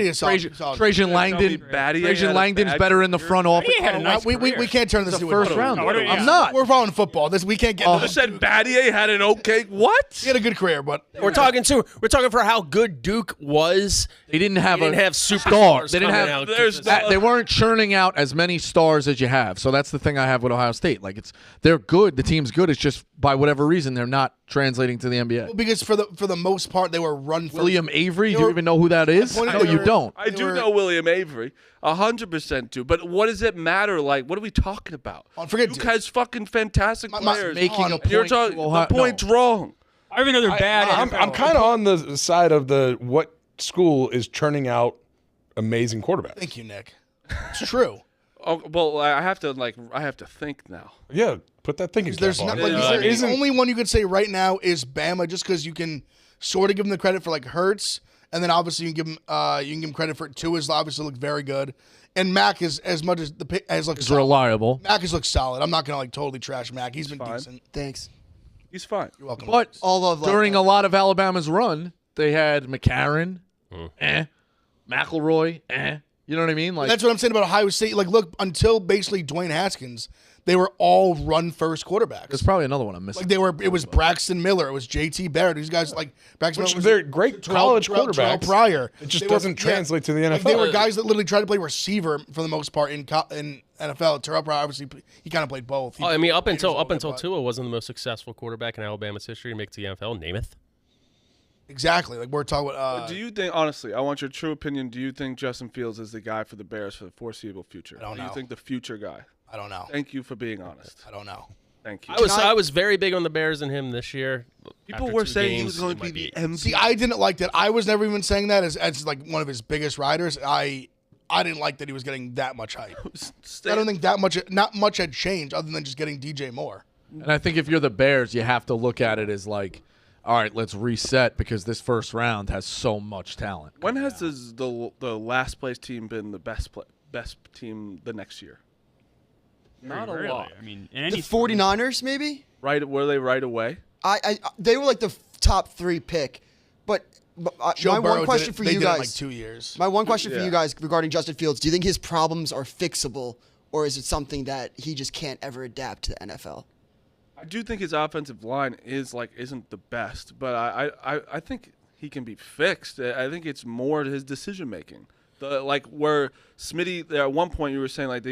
Trajan Langdon's better in the front office. He had a nice career. We can't turn this The into first a round. I'm not. We're following football. We can't get. You said Battier had an okay what? He had a good career, but We're talking for how good Duke was. They didn't have superstars. They didn't have. They weren't churning out as many stars as you have. So that's the thing I have with Ohio State. Like they're good. The team's good. It's just by whatever reason they're not translating to the NBA. Because for the most part they were run first. William Avery. Do you even know who that is? No, you don't. I do know William Avery. 100% do. But what does it matter? Like, what are we talking about? Forget Duke has fucking fantastic players. Making a point. You're talking. The point's wrong. I even know they're bad. I'm kind of on the side of what school is churning out amazing quarterbacks. Thank you, Nick. It's true. Oh, well, I have to think now. Yeah, put that thinking There's cap not, on. the only one you could say right now is Bama, just because you can sort of give them the credit for like Hurts, and then obviously you can give him credit for Tua's obviously look very good, and Mac is as much as looks reliable. Mac has looked solid. I'm not gonna like totally trash Mac. He's been fine. decent. Thanks. He's fine. You're welcome. But All of during a lot of Alabama's run, they had McCarron, McElroy, You know what I mean? Like that's what I'm saying about Ohio State. Like, look, until basically Dwayne Haskins, they were all run first quarterbacks. there's probably another one I'm missing. Like it was Braxton Miller, it was JT Barrett. These guys like Braxton Miller. They're great college quarterbacks. Pryor. It just doesn't translate to the NFL. Like, they were guys that literally tried to play receiver for the most part in NFL. Terrell Pryor, obviously, he kind of played both. I mean, up until Tua wasn't the most successful quarterback in Alabama's history to make it to the NFL. Namath. Exactly. Like we're talking about. Do you think, honestly, I want your true opinion. Do you think Justin Fields is the guy for the Bears for the foreseeable future? I don't know. Do you think the future guy? I don't know. Thank you for being honest. I don't know. Thank you. I was very big on the Bears and him this year. People After were 2 saying he games, was going it to be might the MVP. See, I didn't like that. I was never even saying that as like one of his biggest riders. I didn't like that he was getting that much hype. I don't think not much had changed other than just getting DJ Moore. And I think if you're the Bears, you have to look at it as like, all right, let's reset because this first round has so much talent. When has the last place team been the best team the next year? Not a lot. I mean, The 49ers, maybe? Right? Were they right away? They were like the top 3 pick. But my one question for you guys. guys. Like 2 years. My one question for you guys regarding Justin Fields: do you think his problems are fixable, or is it something that he just can't ever adapt to the NFL? I do think his offensive line isn't the best, but I think he can be fixed. I think it's more his decision making. Where Smitty, at one point you were saying like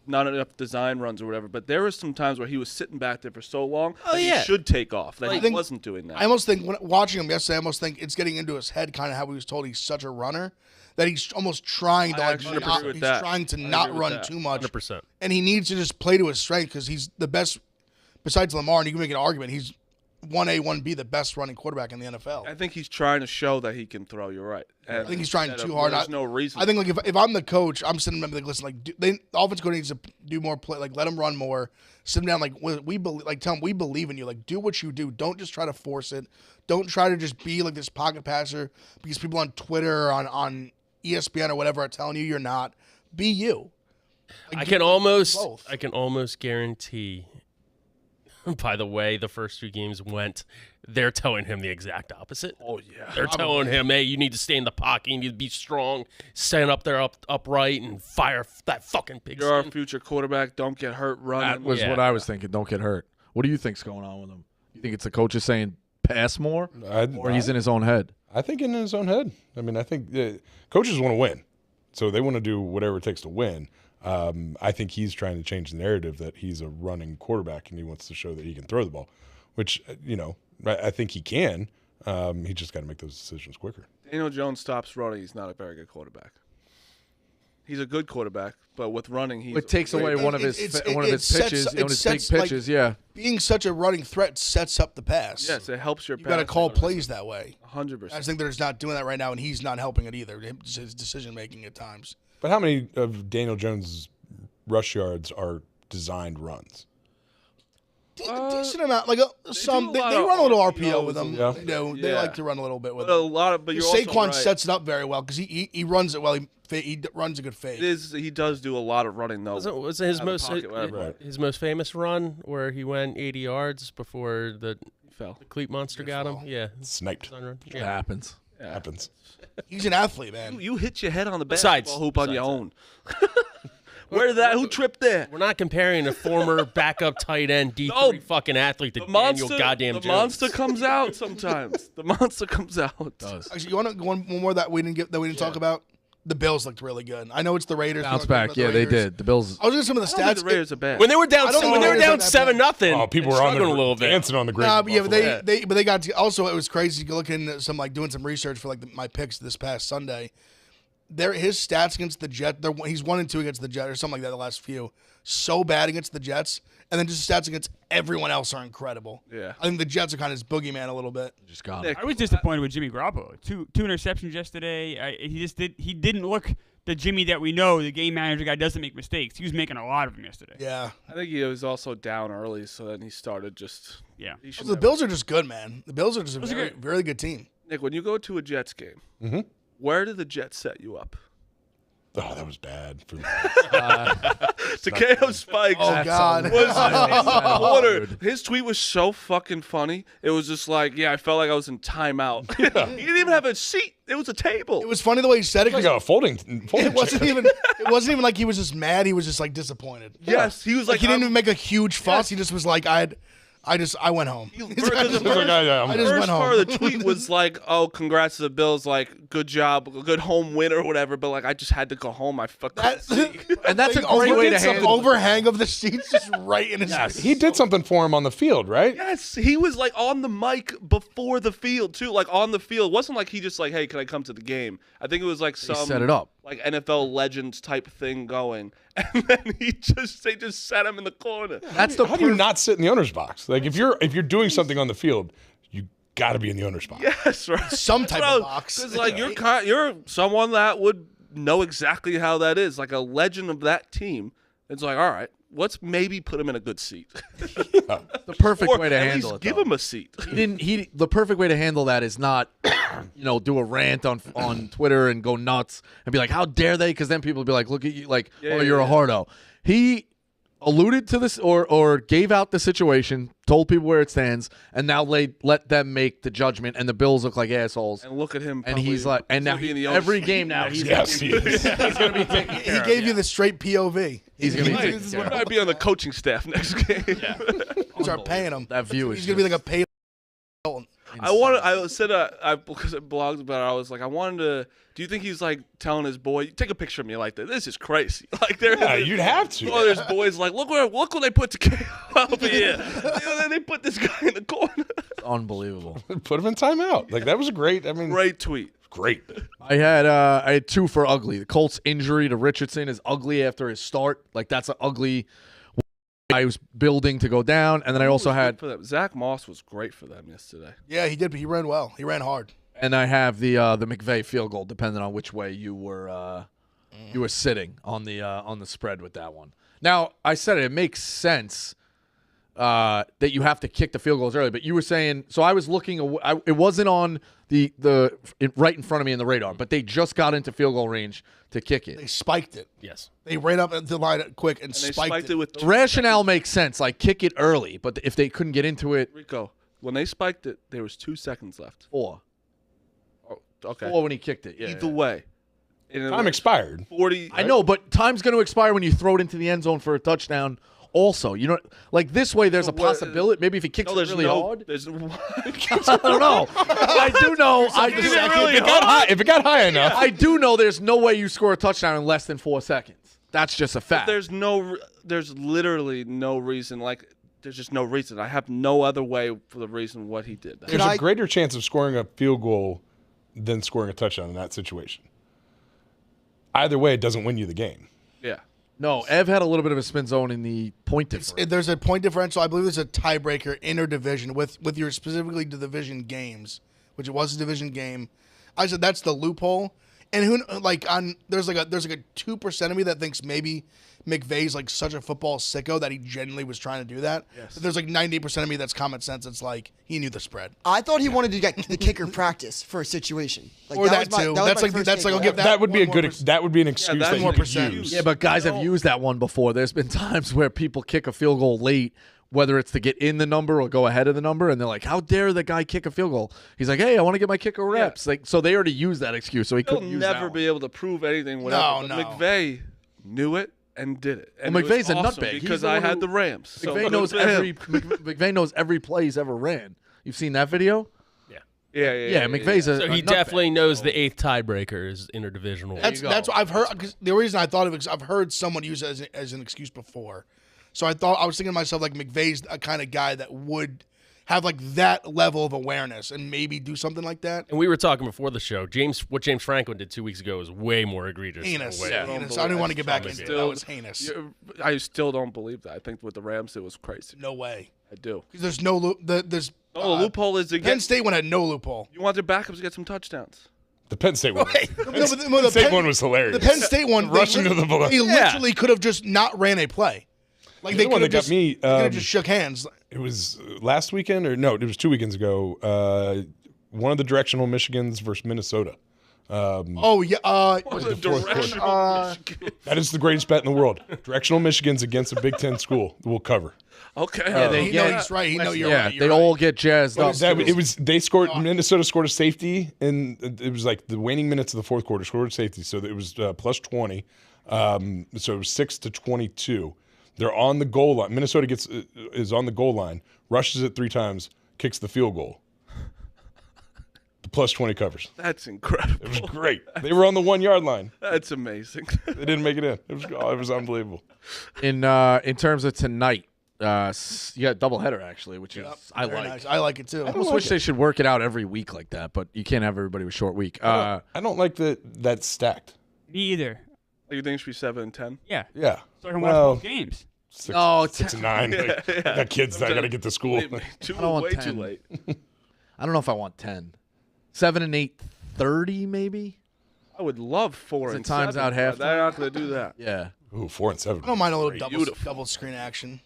not enough design runs or whatever, but there were some times where he was sitting back there for so long that he should take off. He wasn't doing that. I almost think watching him yesterday, I almost think it's getting into his head kind of how he was told he's such a runner that he's almost trying to not run too much. 100%. And he needs to just play to his strength because he's the best. Besides Lamar, and you can make an argument, he's 1A, 1B, the best running quarterback in the NFL. I think he's trying to show that he can throw. You're right. I think he's trying too hard. There's no reason. I think like if I'm the coach, I'm sitting there like, listen, the offense coach needs to do more play, like let him run more. Sit him down, like we believe, like tell him we believe in you. Like do what you do. Don't just try to force it. Don't try to just be like this pocket passer because people on Twitter or on ESPN or whatever are telling you you're not. be you. I both. can almost guarantee. By the way, the first 2 games went. They're telling him the exact opposite. Oh yeah. They're telling him, "Hey, you need to stay in the pocket. You need to be strong. Stand up there, upright, and fire that fucking pig." You're our future quarterback. Don't get hurt running. That was Yeah. what I was thinking. Don't get hurt. What do you think's going on with him? You think it's the coaches saying pass more, or he's in his own head? I think in his own head. I mean, I think coaches want to win, so they want to do whatever it takes to win. I think he's trying to change the narrative that he's a running quarterback and he wants to show that he can throw the ball, which, I think he can. He just got to make those decisions quicker. Daniel Jones stops running. He's not a very good quarterback. He's a good quarterback, but with running, It takes away one of his pitches, one of his big pitches. Yeah, Being such a running threat sets up the pass. Yes, it helps your You got to pass. call plays that way. 100%. I just think they're just not doing that right now, and he's not helping it either. His decision making at times. But how many of Daniel Jones' rush yards are designed runs? Decent amount, like some. do a lot They of run a little RPOs RPO with him. Yeah. They Yeah. like to run a little bit with But a him. lot of, but you're also Saquon right. sets it up very well because he runs it well. He runs a good fade. It is. He does do a lot of running though. Was it his Out of the most pocket, whatever. his most famous run where he went 80 yards before the Fell. cleat monster got him? Yeah, Sniped. run. it Yeah. happens. Happens. He's an athlete, man. You hit your head on the Besides- basketball hoop on your besides own. Where that? Who tripped there? We're not comparing a former backup tight end D3 No, fucking athlete to The Daniel monster. goddamn The Jones. monster comes out sometimes. The monster comes out. Does Actually, you want one more that we didn't talk about? The Bills looked really good. I know it's the Raiders. bounce We're not back? talking Yeah, about the they Raiders. did. The Bills. I was looking at some of the I don't think stats. the Raiders are bad. When they were down, I don't think the Raiders are that 7-0. Oh, people were on struggling a little bit. dancing on the green. Nah, but yeah, but Buffalo. they got to, also it was crazy looking at some doing some research for my picks this past Sunday. His stats against the Jets, he's 1-2 against the Jets or something like that. The last few so bad against the Jets, and then just stats against everyone else are incredible. Yeah. I think the Jets are kind of his boogeyman a little bit. Just got Nick, it. I was disappointed with Jimmy Garoppolo. Two interceptions yesterday. He didn't look the Jimmy that we know. The game manager guy doesn't make mistakes. He was making a lot of them yesterday. Yeah, I think he was also down early, so then he started just. Yeah. He should the never- Bills are just good, man. The Bills are just a Those are very, good. very good team. Nick, when you go to a Jets game, where do the Jets set you up? Oh, that was bad. For Takeo Spikes. Oh God, Was in the corner. Dude. His tweet was so fucking funny. It was just like, I felt like I was in timeout. He didn't even have a seat. It was a table. it was funny the way he said it. like 'Cause a folding it wasn't chair. even. It wasn't even like he was just mad. He was just disappointed. Yes, he was Like like, he didn't I'm- even make a huge fuss. He just was like, I went home. Because the He's like, yeah, I just first went home. part of the tweet was like, "Oh, congrats to the Bills! Like, good job, good home win or whatever." But like, I just had to go home. I fucking And that's a Like, great way to some handle it. overhang of the seats just right in his face. He did something for him on the field, right? yes, he was like on the mic before the field too. Like on the field, it wasn't like he just like, "Hey, can I come to the game?" I think it was like some set it up. like NFL legends type thing going, and then they just set him in the corner. That's the How do you not sit in the owner's box? Like if you're doing something on the field, you got to be in the owner's box. Yes, right. Some type of box. Because like you're someone that would know exactly how that is, like a legend of that team. It's like, all right, let's maybe put him in a good seat. the perfect Or way to at handle least it. give though. him a seat. The perfect way to handle that is not, do a rant on Twitter and go nuts and be like, how dare they? Because then people will be like, look at you, like, Yeah, you're yeah. a hardo. He alluded to this or gave out the situation, told people where it stands, and now let them make the judgment. And the Bills look like assholes. And look at him. And he's like, and now gonna be in the every owner's game now he's Yes, he is. he's gonna be taking He care of gave it. you the straight POV. He's gonna be Might, taking care of it. might be on the coaching staff next game. Start paying him. That view is He's gonna be like a paid. I said because it blogs about it. I was like, I wanted to. Do you think he's like telling his boy, take a picture of me like that? This is crazy. Like Yeah, you'd have to. Oh, there's boys like, look what they put to over here. They put this guy in the corner. unbelievable. Put him in timeout. Like that was a great. I mean, Great tweet. great. I had two for ugly. The Colts injury to Richardson is ugly after his start. Like that's an ugly. I was building to go down, and then I also had, for them. Zach Moss was great for them yesterday. Yeah, he did. But he ran well. He ran hard. and I have the McVay field goal, depending on which way you were sitting on the spread with that one. Now I said it makes sense that you have to kick the field goals early. But you were saying, so I was looking. It wasn't on right in front of me in the radar, but they just got into field goal range to kick They it. spiked it. Yes. They ran up the line quick and They spiked it. with The rationale makes sense, like kick it early. But if they couldn't get into it, Rico. When they spiked it, there was 2 seconds left. 4 Okay. when he kicked it. Yeah, Either way. And it Time was expired. 40. I know, but time's going to expire when you throw it into the end zone for a touchdown. Also, you know, like this way, there's a possibility. Maybe if he kicks No, it there's really no. hard. There's I don't know. I do know. If it got high enough, I do know. There's no way you score a touchdown in less than 4 seconds. That's just a fact. There's literally no reason. Like, there's just no reason. I have no other way for the reason what he did. there's a greater chance of scoring a field goal than scoring a touchdown in that situation. Either way, it doesn't win you the game. Yeah. No, Ev had a little bit of a spin zone in the point difference. There's a point differential. I believe there's a tiebreaker interdivision with your specifically the division games, which it was a division game. I said that's the loophole. And there's like a 2% of me that thinks maybe McVay's like such a football sicko that he genuinely was trying to do that. Yes. But there's like 98% of me that's common sense. It's like he knew the spread. I thought he wanted to get the kicker practice for a situation. Like, Or that was my- too. was That's my like first that's like take. I'll give that. That would be a one good. more That would be an excuse that's that you more could percent. use. Yeah, but guys have used that one before. There's been times where people kick a field goal late, whether it's to get in the number or go ahead of the number, and they're like, "How dare the guy kick a field goal?" He's like, "Hey, I want to get my kicker reps." Like, so they already used that excuse, so he He'll couldn't use that never one. be able to prove anything. Whatever. No, But no. McVay knew it and did it. And Well, it was McVay's a awesome nutbag. He's because the I one had who- the Rams. So McVay good knows for him. McVay knows every play he's ever ran. You've seen that video? Yeah. McVay's a So he nutbag. definitely knows the 8th tiebreaker is interdivisional. That's what I've heard. Cause the reason I thought of it is I've heard someone use it as an excuse before. So I was thinking to myself like McVay's a kind of guy that would have like that level of awareness and maybe do something like that. And we were talking before the show. What James Franklin did 2 weeks ago was way more egregious. Heinous. Way- Heinous. I don't want to get back into it. That was heinous. I still don't believe that. I think with the Rams it was crazy. No way. I do. Because there's no loop. There's The loophole is to Penn get. State one had no loophole. You want their backups to get some touchdowns. The Penn State one. No, but The State one was hilarious. The Penn State one, Rushing to the ball. They literally could have just not ran a play. Like they The one could have that got just, me, they could have just shook hands. It was last weekend, or no, it was 2 weekends ago. One of the directional Michigans versus Minnesota. Oh yeah. The fourth quarter. That is the greatest bet in the world. Directional Michigans against a Big Ten school will cover. Okay. He knows he's right. He knows you're Yeah, right. they all get jazzed up. They scored. Minnesota scored a safety, and it was like the waning minutes of the fourth quarter. Scored a safety, so it was plus 20. So it was 6-22. They're on the goal line. Minnesota is on the goal line, rushes it 3 times, kicks the field goal. The plus 20 covers. That's incredible. It was great. They were on the 1 yard line. That's amazing. They didn't make it in. It was unbelievable. In terms of tonight, you got a doubleheader actually, which is I Very like. nice. I like it too. I almost wish they should work it out every week like that, but you can't have everybody with short week. I don't like that stacked. Me either. You think it should be 7 and 10? Yeah. Yeah. So I can watch both games. 6 Oh, 6 and 9. Like, that kid's not gonna get to school. Way I don't want way 10. too late. I don't know if I want 10. 7 and 8:30 maybe. I would love 4 Is it and times 7, out but half They're not going to do that. Yeah. Ooh, 4 and 7. I don't mind a little Beautiful. double screen action.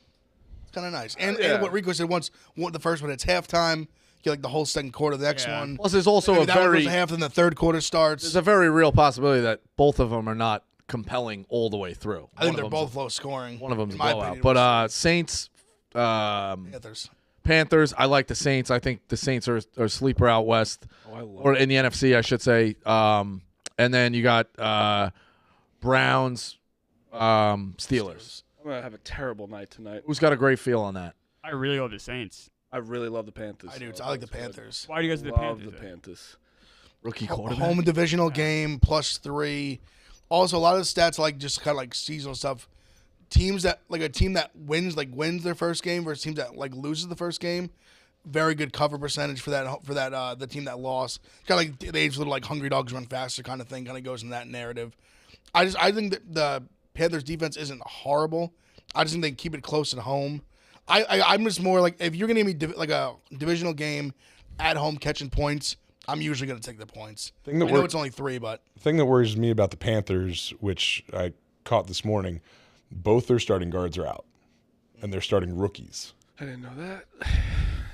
It's kind of nice. And Yeah. what Rico said the first one, it's halftime. You get like the whole second quarter. The next one. Plus, there's also Maybe a that one goes very to half, then the third quarter starts. there's a very real possibility that both of them are not compelling all the way through. I think One they're of them's- both low scoring. One of them's in a my blowout. opinion. But Saints, Panthers. Panthers. I like the Saints. I think the Saints are a sleeper out west, or in the NFC, I should say. And then you got Browns, Steelers. I'm going to have a terrible night tonight. Who's got a great feel on that? I really love the Saints. I really love the Panthers. I do. I like the Panthers. Why do you guys do the Love Panthers? the Panthers. Rookie quarterback. Home divisional game +3. Also, a lot of the stats like just kind of like seasonal stuff. Teams that like a team that wins their first game versus teams that like loses the first game. Very good cover percentage for that the team that lost. Kind of like the age little like hungry dogs run faster kind of thing. Kind of goes in that narrative. I think that the Panthers defense isn't horrible. I just think they keep it close at home. I'm just more like if you're gonna give me like a divisional game at home catching points, I'm usually gonna take the points. I know it's only 3, but The thing that worries me about the Panthers, which I caught this morning, both their starting guards are out, and they're starting rookies. I didn't know that.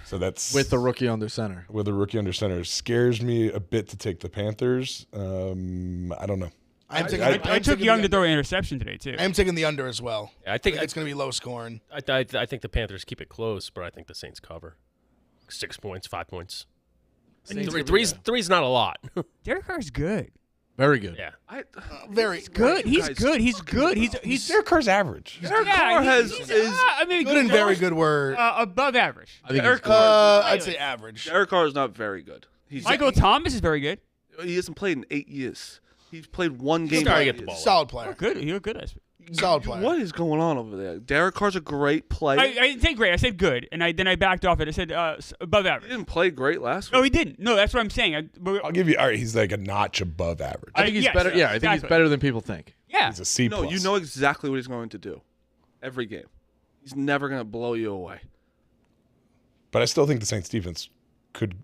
So that's with the rookie under center. with a rookie under center. Scares me a bit to take the Panthers. I don't know. I took Young to throw an interception today too. I am taking the under as well. I think it's going to be low scoring. I think the Panthers keep it close, but I think the Saints cover. 6 points, 5 points. Three's not a lot. Derek Carr's good. Very good. Yeah. Very Good. He's good. He's good. He's Derek Carr's average. Derek Carr is I mean, good and very good word. above average. I think Derek he's good. Carr. I'd say average. Derek Carr is not very good. Michael Thomas is very good. He hasn't played in 8 years. He's played one game. starting to get the ball. Solid player. Good. He looked good. Solid player. What is going on over there? Derek Carr's a great player. I didn't say great. I said good, and then I backed off it. I said above He average. didn't play great last No, week. he didn't. No, that's what I'm saying. I'll give you. All right, he's like a notch above average. I think he's yes, better. Yeah, I think he's exactly. better than people think. Yeah. He's a C+. No, you know exactly what he's going to do. Every game. He's never going to blow you away. But I still think the Saints defense could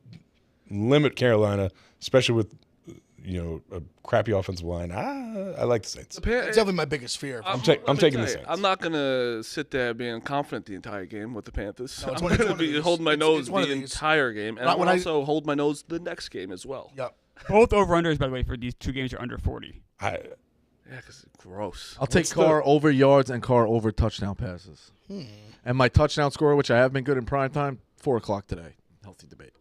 limit Carolina, especially with a crappy offensive line. I like the Saints. It's definitely my biggest fear. I'm Let me taking tell the you, Saints. I'm not going to sit there being confident the entire game with the Panthers. No, it's I'm one- it's going one to of be these. holding my It's- nose it's one of the these. entire game. And Not I'm when I- also hold my nose the next game as well. Yep. Both over-unders, by the way, for these two games are under 40. Yeah, because it's gross. I'll take Carr over yards and Carr over touchdown passes. And my touchdown score, which I have been good in prime time, 4 o'clock today. Healthy debate.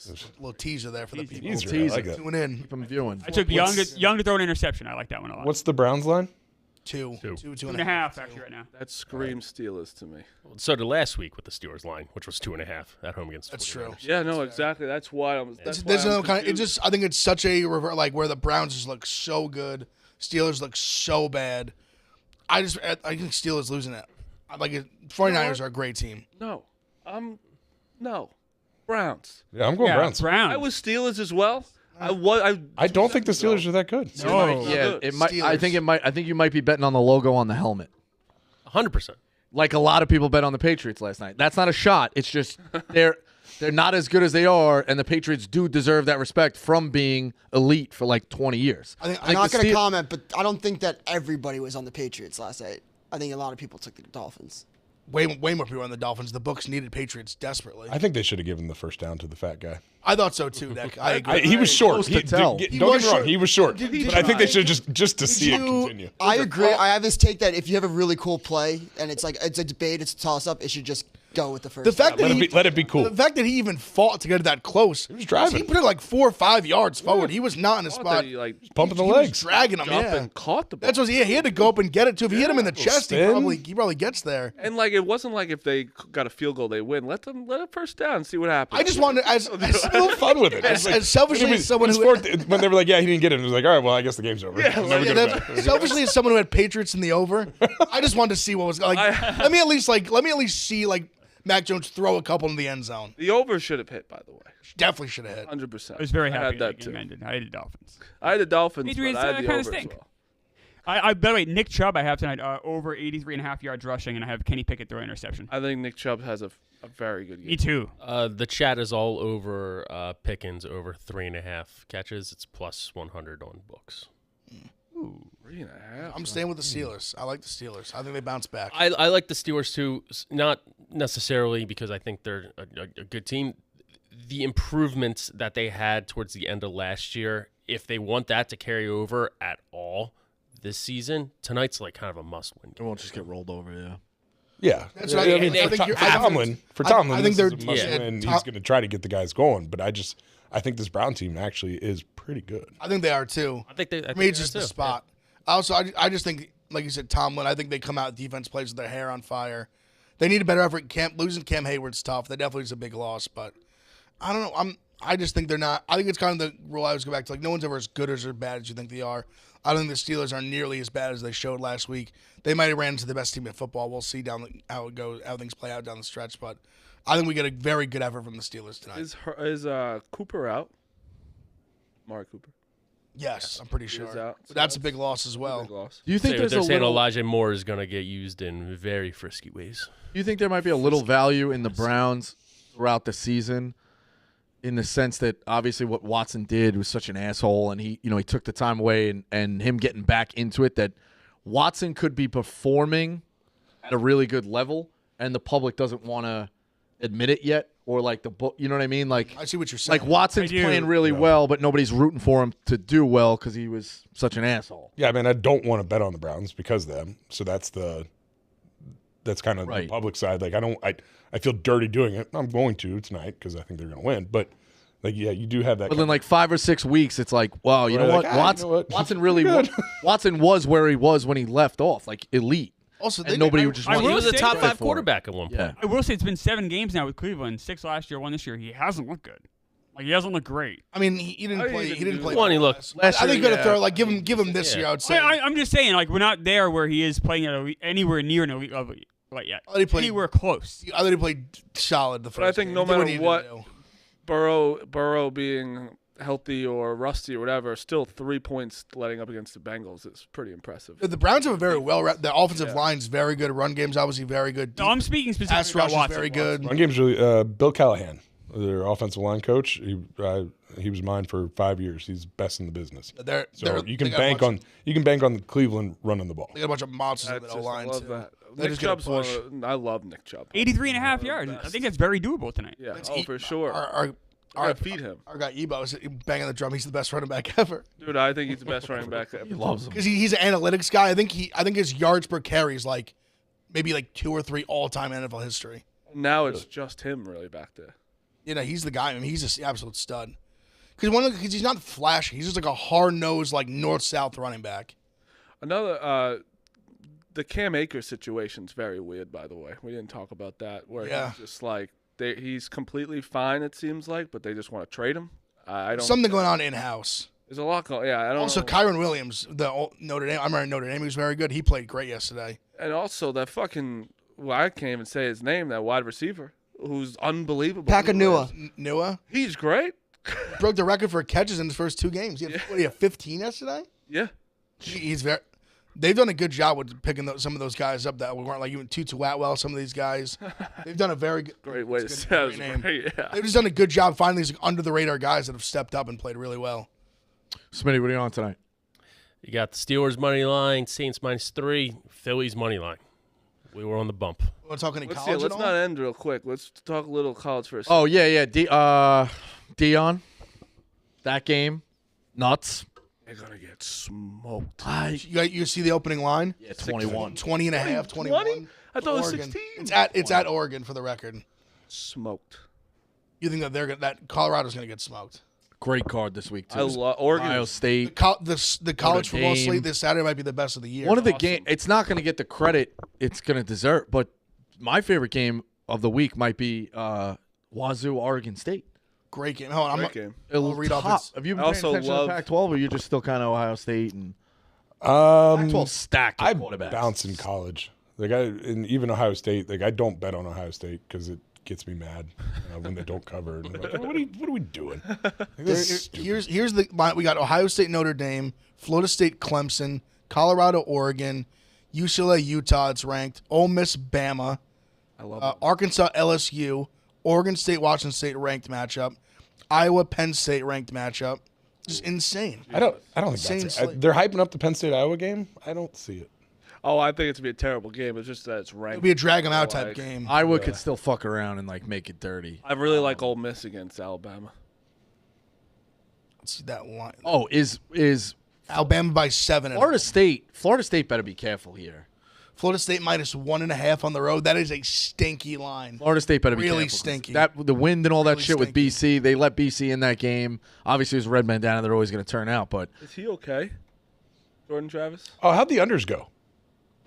A little teaser there for the people. Teaser, I like that. Tune in. Keep them viewing. I took Young to throw an interception. I like that one a lot. What's the Browns line? Two Two and and a half actually right now. That screams Steelers to me. So did last week with the Steelers line, which was 2.5 at home against. That's 49ers. true. Yeah, no, exactly. That's why I'm. That's why There's I'm another kind of. It confused. just. I think it's such a like where the Browns just look so good, Steelers look so bad. I think Steelers losing it. I like it. 49ers are a great team. No, Browns. Yeah, I'm going Browns. Browns. I was Steelers as well. I don't think the Steelers are that good. No. Yeah, good. it might. I Steelers. think it might. I think you might be betting on the logo on the helmet, 100%. like a lot of people bet on the Patriots last night. That's not a shot. It's just they're not as good as they are, and the Patriots do deserve that respect from being elite for like 20 years. I'm think not the going to Steel- comment, but I don't think that everybody was on the Patriots last night. I think a lot of people took the Dolphins. Way more people on the Dolphins. The books needed Patriots desperately. I think they should have given the first down to the fat guy. I thought so too, Nick. I agree. He was short. close to tell. Don't He get was me wrong. short. He was short. Did But I think they should just to see it you- continue. I agree. I have this take that if you have a really cool play and it's like it's a debate, it's a toss up, it should just go with the first. The fact that Let it be cool. The fact that he even fought to get that close. He was driving. He put it like 4 or 5 yards forward. He was not in a Thought spot. that he, like, Pumping the He was legs. dragging him. up Yeah. and caught the ball. That's what he had to go up and get it too. If he hit him in the chest, he spin. probably gets there. And like it wasn't like if they got a field goal, they win. Let it first down and see what happens. I just wanted as Have fun with it. As selfishly as someone who when they were like, yeah, he didn't get it, it was like, all right, well, I guess the game's over. Never Yeah, get it back. selfishly as someone who had Patriots in the over, I just wanted to see what was like. Let me at least see like Mac Jones throw a couple in the end zone. the over should have hit. By the way, Definitely should have hit. 100%. I was very happy had that game too. ended. I had the Dolphins. I had the Dolphins, Patriots, but I had the kinda over stink. as well. By the way, Nick Chubb I have tonight over 83.5 yards rushing, and I have Kenny Pickett throw interception. I think Nick Chubb has a very good Me game. too. The chat is all over Pickens over 3.5 catches. It's plus 100 on books. 3.5. I'm staying with the Steelers. I like the Steelers. I think they bounce back. I like the Steelers too, not necessarily because I think they're a good team. The improvements that they had towards the end of last year, if they want that to carry over at all this season, tonight's like kind of a must-win It game. wont just get rolled over. Yeah. Yeah. That's what I mean. I think you're- I think For Tomlin, I think this is they're- a must yeah. win. He's going to try to get the guys going, but I think this Brown team actually is pretty good. I think they are too. I think they. For me, it's just the spot. Also, I just think, like you said, Tomlin. I think they come out defense plays with their hair on fire. They need a better effort. Losing Cam Hayward's tough. That definitely is a big loss, but I don't know. I just think they're not. I think it's kind of the rule I always go back to. Like, no one's ever as good or as bad as you think they are. I don't think the Steelers are nearly as bad as they showed last week. They might have ran into the best team in football. We'll see how it goes, how things play out down the stretch. But I think we get a very good effort from the Steelers tonight. Is Cooper out? Mark Cooper. Yes, I'm pretty He is sure. out. But that's a big loss as well. Big loss. Do you think They're there's a saying little? Elijah Moore is going to get used in very frisky ways. Do you think there might be a little value in the Browns throughout the season, in the sense that obviously what Watson did was such an asshole, and he took the time away, and him getting back into it, that Watson could be performing at a really good level, and the public doesn't want to admit it yet, or like the book. You know what I mean? Like I see what you're saying. like Watson's I do. playing really well, but nobody's rooting for him to do well because he was such an asshole. Yeah, I mean, I don't want to bet on the Browns because of them. So that's kind of Right. the public side. Like I feel dirty doing it. I'm going to tonight because I think they're going to win. But like, yeah, you do have that. But then like 5 or 6 weeks, it's like, wow, you know Right, what? like, Watson, you know what? Watson really Watson was where he was when he left off, like elite. Also, And nobody would just I want He will was a say top that- 5 quarterback at one point. Yeah. I will say it's been 7 games now with Cleveland. 6 last year, 1 this year. He hasn't looked good. Like he hasn't looked great. I mean, he didn't play. He didn't play. One, he looked. I think you got to yeah. throw give him this year. I would say. I'm just saying, like we're not there where he is playing at anywhere near an elite level yet. He played- Anywhere close. I thought he played solid the first. But I think game. no He did matter he needed what- to do. Burrow being healthy or rusty or whatever, still 3 points letting up against the Bengals is pretty impressive. The Browns have a very the offensive line's very good. Run game's obviously very good. No, I'm speaking Pass specifically rush about is Watson. very good. Run game's really Bill Callahan, their offensive line coach. He was mine for 5 years. He's best in the business. So you can bank on the Cleveland running the ball. They got a bunch of monsters in That's the just- I line love too. that. They Nick just get a Chubb's push. I love Nick Chubb. 83.5 yards. I think that's very doable tonight. Yeah, Let's oh eat- for sure. Our I feed him, our guy Ebo is banging the drum. He's the best running back ever dude. I think he's the best running back. He loves him. because he's an analytics guy. I think his yards per carry is like maybe like 2 or 3 all-time NFL history. Now it's just him really back there. You know, he's the guy. I mean, he's just the absolute stud. Because he's not flashy. He's just like a hard-nosed, like north-south running back. Another, the Cam Akers situation's very weird. By the way, we didn't talk about that. Where Yeah. he's just like he's completely fine. It seems like, but they just want to trade him. I don't. Something going on in-house. There's a lot going. Yeah, I don't. Also, know. Kyron Williams, Notre Dame. I remember Notre Dame. He was very good. He played great yesterday. And also that fucking. Well, I can't even say his name. That wide receiver who's unbelievable. Pakanua. Nua He's great. broke the record for catches in his first 2 games. He had 15 yesterday. Yeah. He's very. They've done a good job with picking some of those guys up that weren't like even Tutu Atwell. Some of these guys, they've done a very good. Great way to it's a say good- it. great name. Great, yeah. They've just done a good job finding these under the radar guys that have stepped up and played really well. Smitty, what are you on tonight? You got the Steelers money line, Saints -3, Phillies money line. We were on the bump. Want to talk any Let's college? let's at all? not end real quick. Let's talk a little college for a second. Oh yeah. Dion. That game, nuts. They're gonna get smoked. You see the opening line? Yeah, 21. 20 and a half, 21. 20? I thought it was Oregon. 16. It's at Oregon for the record. Smoked. You think that Colorado's going to get smoked? Great card this week too. I love Oregon. Ohio State. The college football Dame. slate this Saturday might be the best of the year. One of the game. It's not going to get the credit it's going to deserve. But my favorite game of the week might be Wazoo Oregon State. Great game. Hold on, Great game. I'll read off Top. its- Have you been I paying also attention love- to Pac-12, or you're just still kind of Ohio State and Pac-12 stacked with I quarterbacks? bounce in college. Like and even Ohio State. Like I don't bet on Ohio State because it gets me mad when they don't cover. And I'm like, what are we doing? Like, this is stupid. Here's the line. We got Ohio State, Notre Dame, Florida State, Clemson, Colorado, Oregon, UCLA, Utah. It's ranked. Ole Miss, Bama, I love Arkansas, LSU, Oregon State, Washington State ranked matchup, Iowa, Penn State ranked matchup. Just insane. I don't think Insane that's slate. they're hyping up the Penn State Iowa game. I don't see it. Oh, I think it's gonna be a terrible game. It's just that it's ranked. It'll be a drag 'em out type Like, game. Iowa could still fuck around and like make it dirty. I really like Ole Miss against Alabama. Let's see that line. Oh, is Alabama by 7. Florida State better be careful here. Florida State minus 1.5 on the road. That is a stinky line. Florida State better be Really careful 'cause stinky. That the wind and all that Really shit with stinky. BC, they let BC in that game. Obviously, it was red bandana. They're always going to turn out, but Is he okay? Jordan Travis? Oh, how'd the unders go?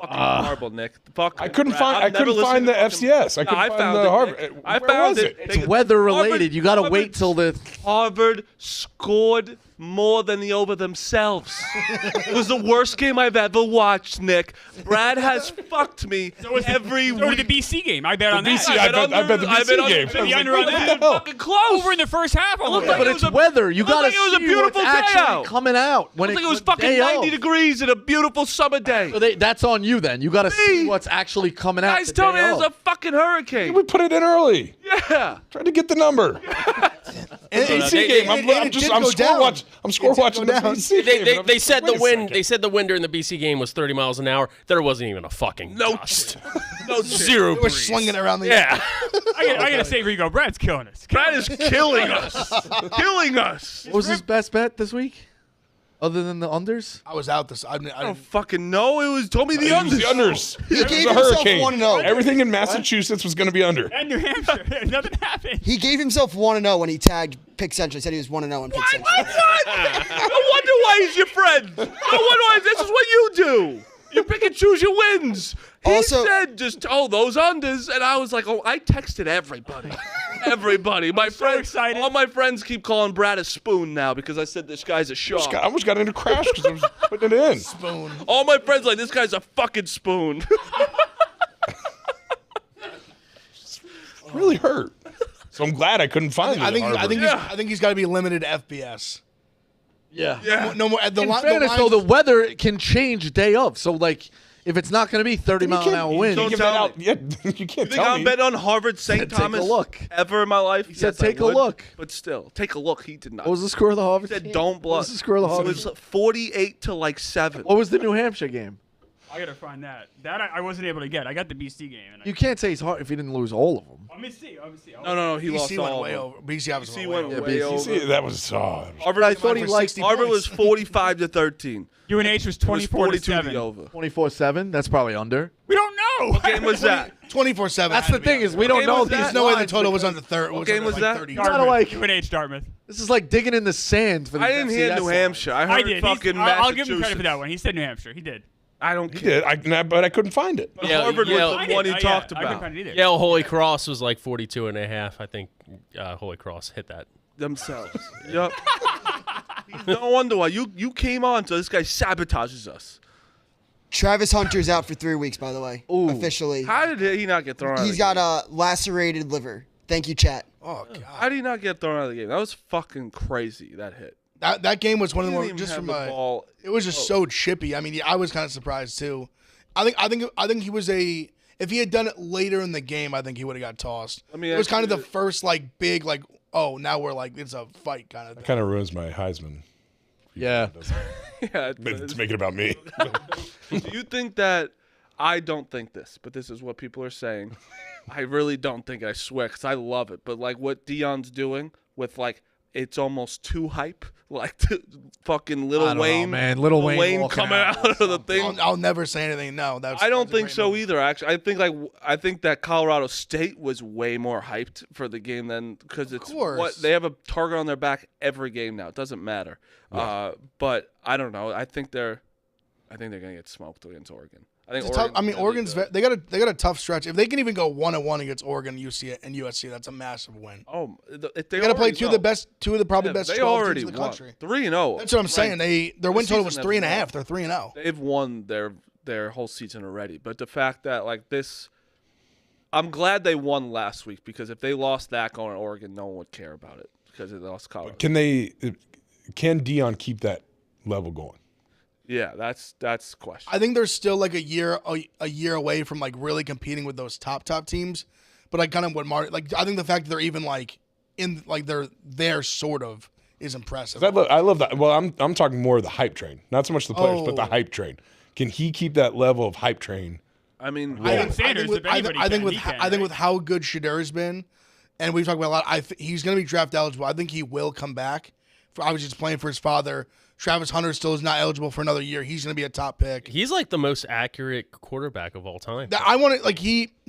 Fucking horrible, Nick. Fuck. I couldn't I've couldn't never find the listened to FCS. I No, couldn't find found the it, Harvard. Nick. I Where found was it. it? it's weather related. You got to wait till the. Harvard scored more than the over themselves. It was the worst game I've ever watched, Nick. Brad has fucked me every So did the week. BC game. I bet on BC, that. I bet the BC game. The under on that. Fucking close. Over in the first half. I looked like But it it's was a- weather. You looked got to like it was a see beautiful what's day actually out. coming out. When I think it was the fucking day 90 of. degrees and a beautiful summer day. So that's on you then. You got to see what's actually coming out. Guys, the tell day me there's of. a fucking hurricane. We put it in early. Yeah. Tried to get the number. BC game. I'm score watching the BC game. They said Wait the a wind. second. They said the wind during the BC game was 30 miles an hour. There wasn't even a fucking No gust. No Zero We're breeze. slinging it around the Yeah. I gotta say, Rico, Brad's killing us. Brad is killing us. Killing us. What was his best bet this week? Other than the unders? I was out this. I I don't didn't, fucking know. It was told me the It was unders. the unders. He It was gave a himself hurricane. 1-0. Everything in Massachusetts was going to be under. And New Hampshire, nothing happened. He gave himself 1-0 when he tagged Pick Central. He said he was 1-0 in Pick Central. What? No wonder why he's your friend. No wonder why. This is what you do. You pick and choose your wins. He Also- said just, those unders. And I was like, I texted everybody. Everybody. My friends, excited. all my friends keep calling Brad a spoon now because I said this guy's a shark. I almost got into crash because I was putting it in. spoon. All my friends like, this guy's a fucking spoon. Really hurt. So I'm glad I couldn't find it. I think Yeah. he's got to be limited to FBS. Yeah. Yeah. No more. In fairness, though, the weather can change day of. So, like, if it's not going to be 30-mile-an-hour winds, don't give tell that out. me. Yeah, you can't You think tell I'm me. betting on Harvard St. Take a Thomas look. ever in my life? He said take a look. But still, take a look. He did not. what was the score of the Harvard He said game? don't bluff. What was the score of the It Harvard was 48 to 7. What was the New Hampshire game? I gotta find that. That I wasn't able to get. I got the BC game. And You can't say he's hard if he didn't lose all of them. let me see. Let me see. No, he lost BC went all way of them. over. BC obviously BC went went way way over. over. See, that was Harvard, I thought he for liked 60 Harvard was points. 45 to 13. UNH was It was 24 to 42 to 7. be over. 24-7. That's probably under. We don't know. What game was that? 24/7. That's the thing is we don't game know was these that? There's no way the lines total was because under 30. What game was that? 30. Kinda Dartmouth. like- UNH Dartmouth. This is like digging in the sand for the I didn't hear FCS New lines. Hampshire. I heard I did. fucking I'll give him credit for Massachusetts. that one. He said New Hampshire. He did. I don't He care. did, but I couldn't find it. But Yeah, Harvard yeah. was the one he talked I couldn't about. find it either. Yale Holy Cross was like 42.5. I think Holy Cross hit that. Themselves. Yep. No wonder why. You came on, so this guy sabotages us. Travis Hunter's out for 3 weeks, by the way. Ooh. Officially. How did he not get thrown out of He's the game? got a lacerated liver. Thank you, chat. Oh god. How did he not get thrown out of the game? That was fucking crazy, that hit. That game was one of He the didn't more even just have from the a. ball. It was just so chippy. I mean, I was kind of surprised too. I think he was a. If he had done it later in the game, I think he would have got tossed. I mean, it was kind of the actually- first like big like now we're like it's a fight kind of thing. Kind of ruins my Heisman. Yeah. Yeah, To make it about me. Do you think that? I don't think this, but this is what people are saying. I really don't think it, I swear, because I love it. But like what Dion's doing with like, it's almost too hype. Like fucking I Lil don't know, Wayne, man. Lil Wayne walking coming out out of the thing. I'll never say anything. No, that's. I don't that's a think great so move. either. Actually, I think that Colorado State was way more hyped for the game than because it's course. what they have a target on their back every game now. It doesn't matter. But I don't know. I think they're gonna get smoked against Oregon. I think. It's tough. I mean, Oregon's Oregon's gonna be good. they got a tough stretch. If they can even go 1-1 against Oregon, UC and USC, that's a massive win. Oh, they They got to play already two of know. the best, probably Yeah, best they 12 already teams in the won. country. 3-0. That's what I'm saying. Their win total was season 3.5. they've They're 3-0. They've won their whole season already. But the fact that like this, I'm glad they won last week because if they lost that going to Oregon, no one would care about it because they lost Colorado. Can Dion keep that level going? Yeah, that's the question. I think they're still like a year away from like really competing with those top teams. But like kind of what Marty like I think the fact that they're even like in like they're there sort of is impressive. I love that. Well, I'm talking more of the hype train, not so much the players, but the Oh. hype train. Can he keep that level of hype train? I mean, I think Sanders, if anybody I think can, with he can, I think right? with how good Shadur's been, and we've talked about a lot. He's going to be draft eligible. I think he will come back. I was just playing for his father. Travis Hunter still is not eligible for another year. He's going to be a top pick. He's like the most accurate quarterback of all time. I want to like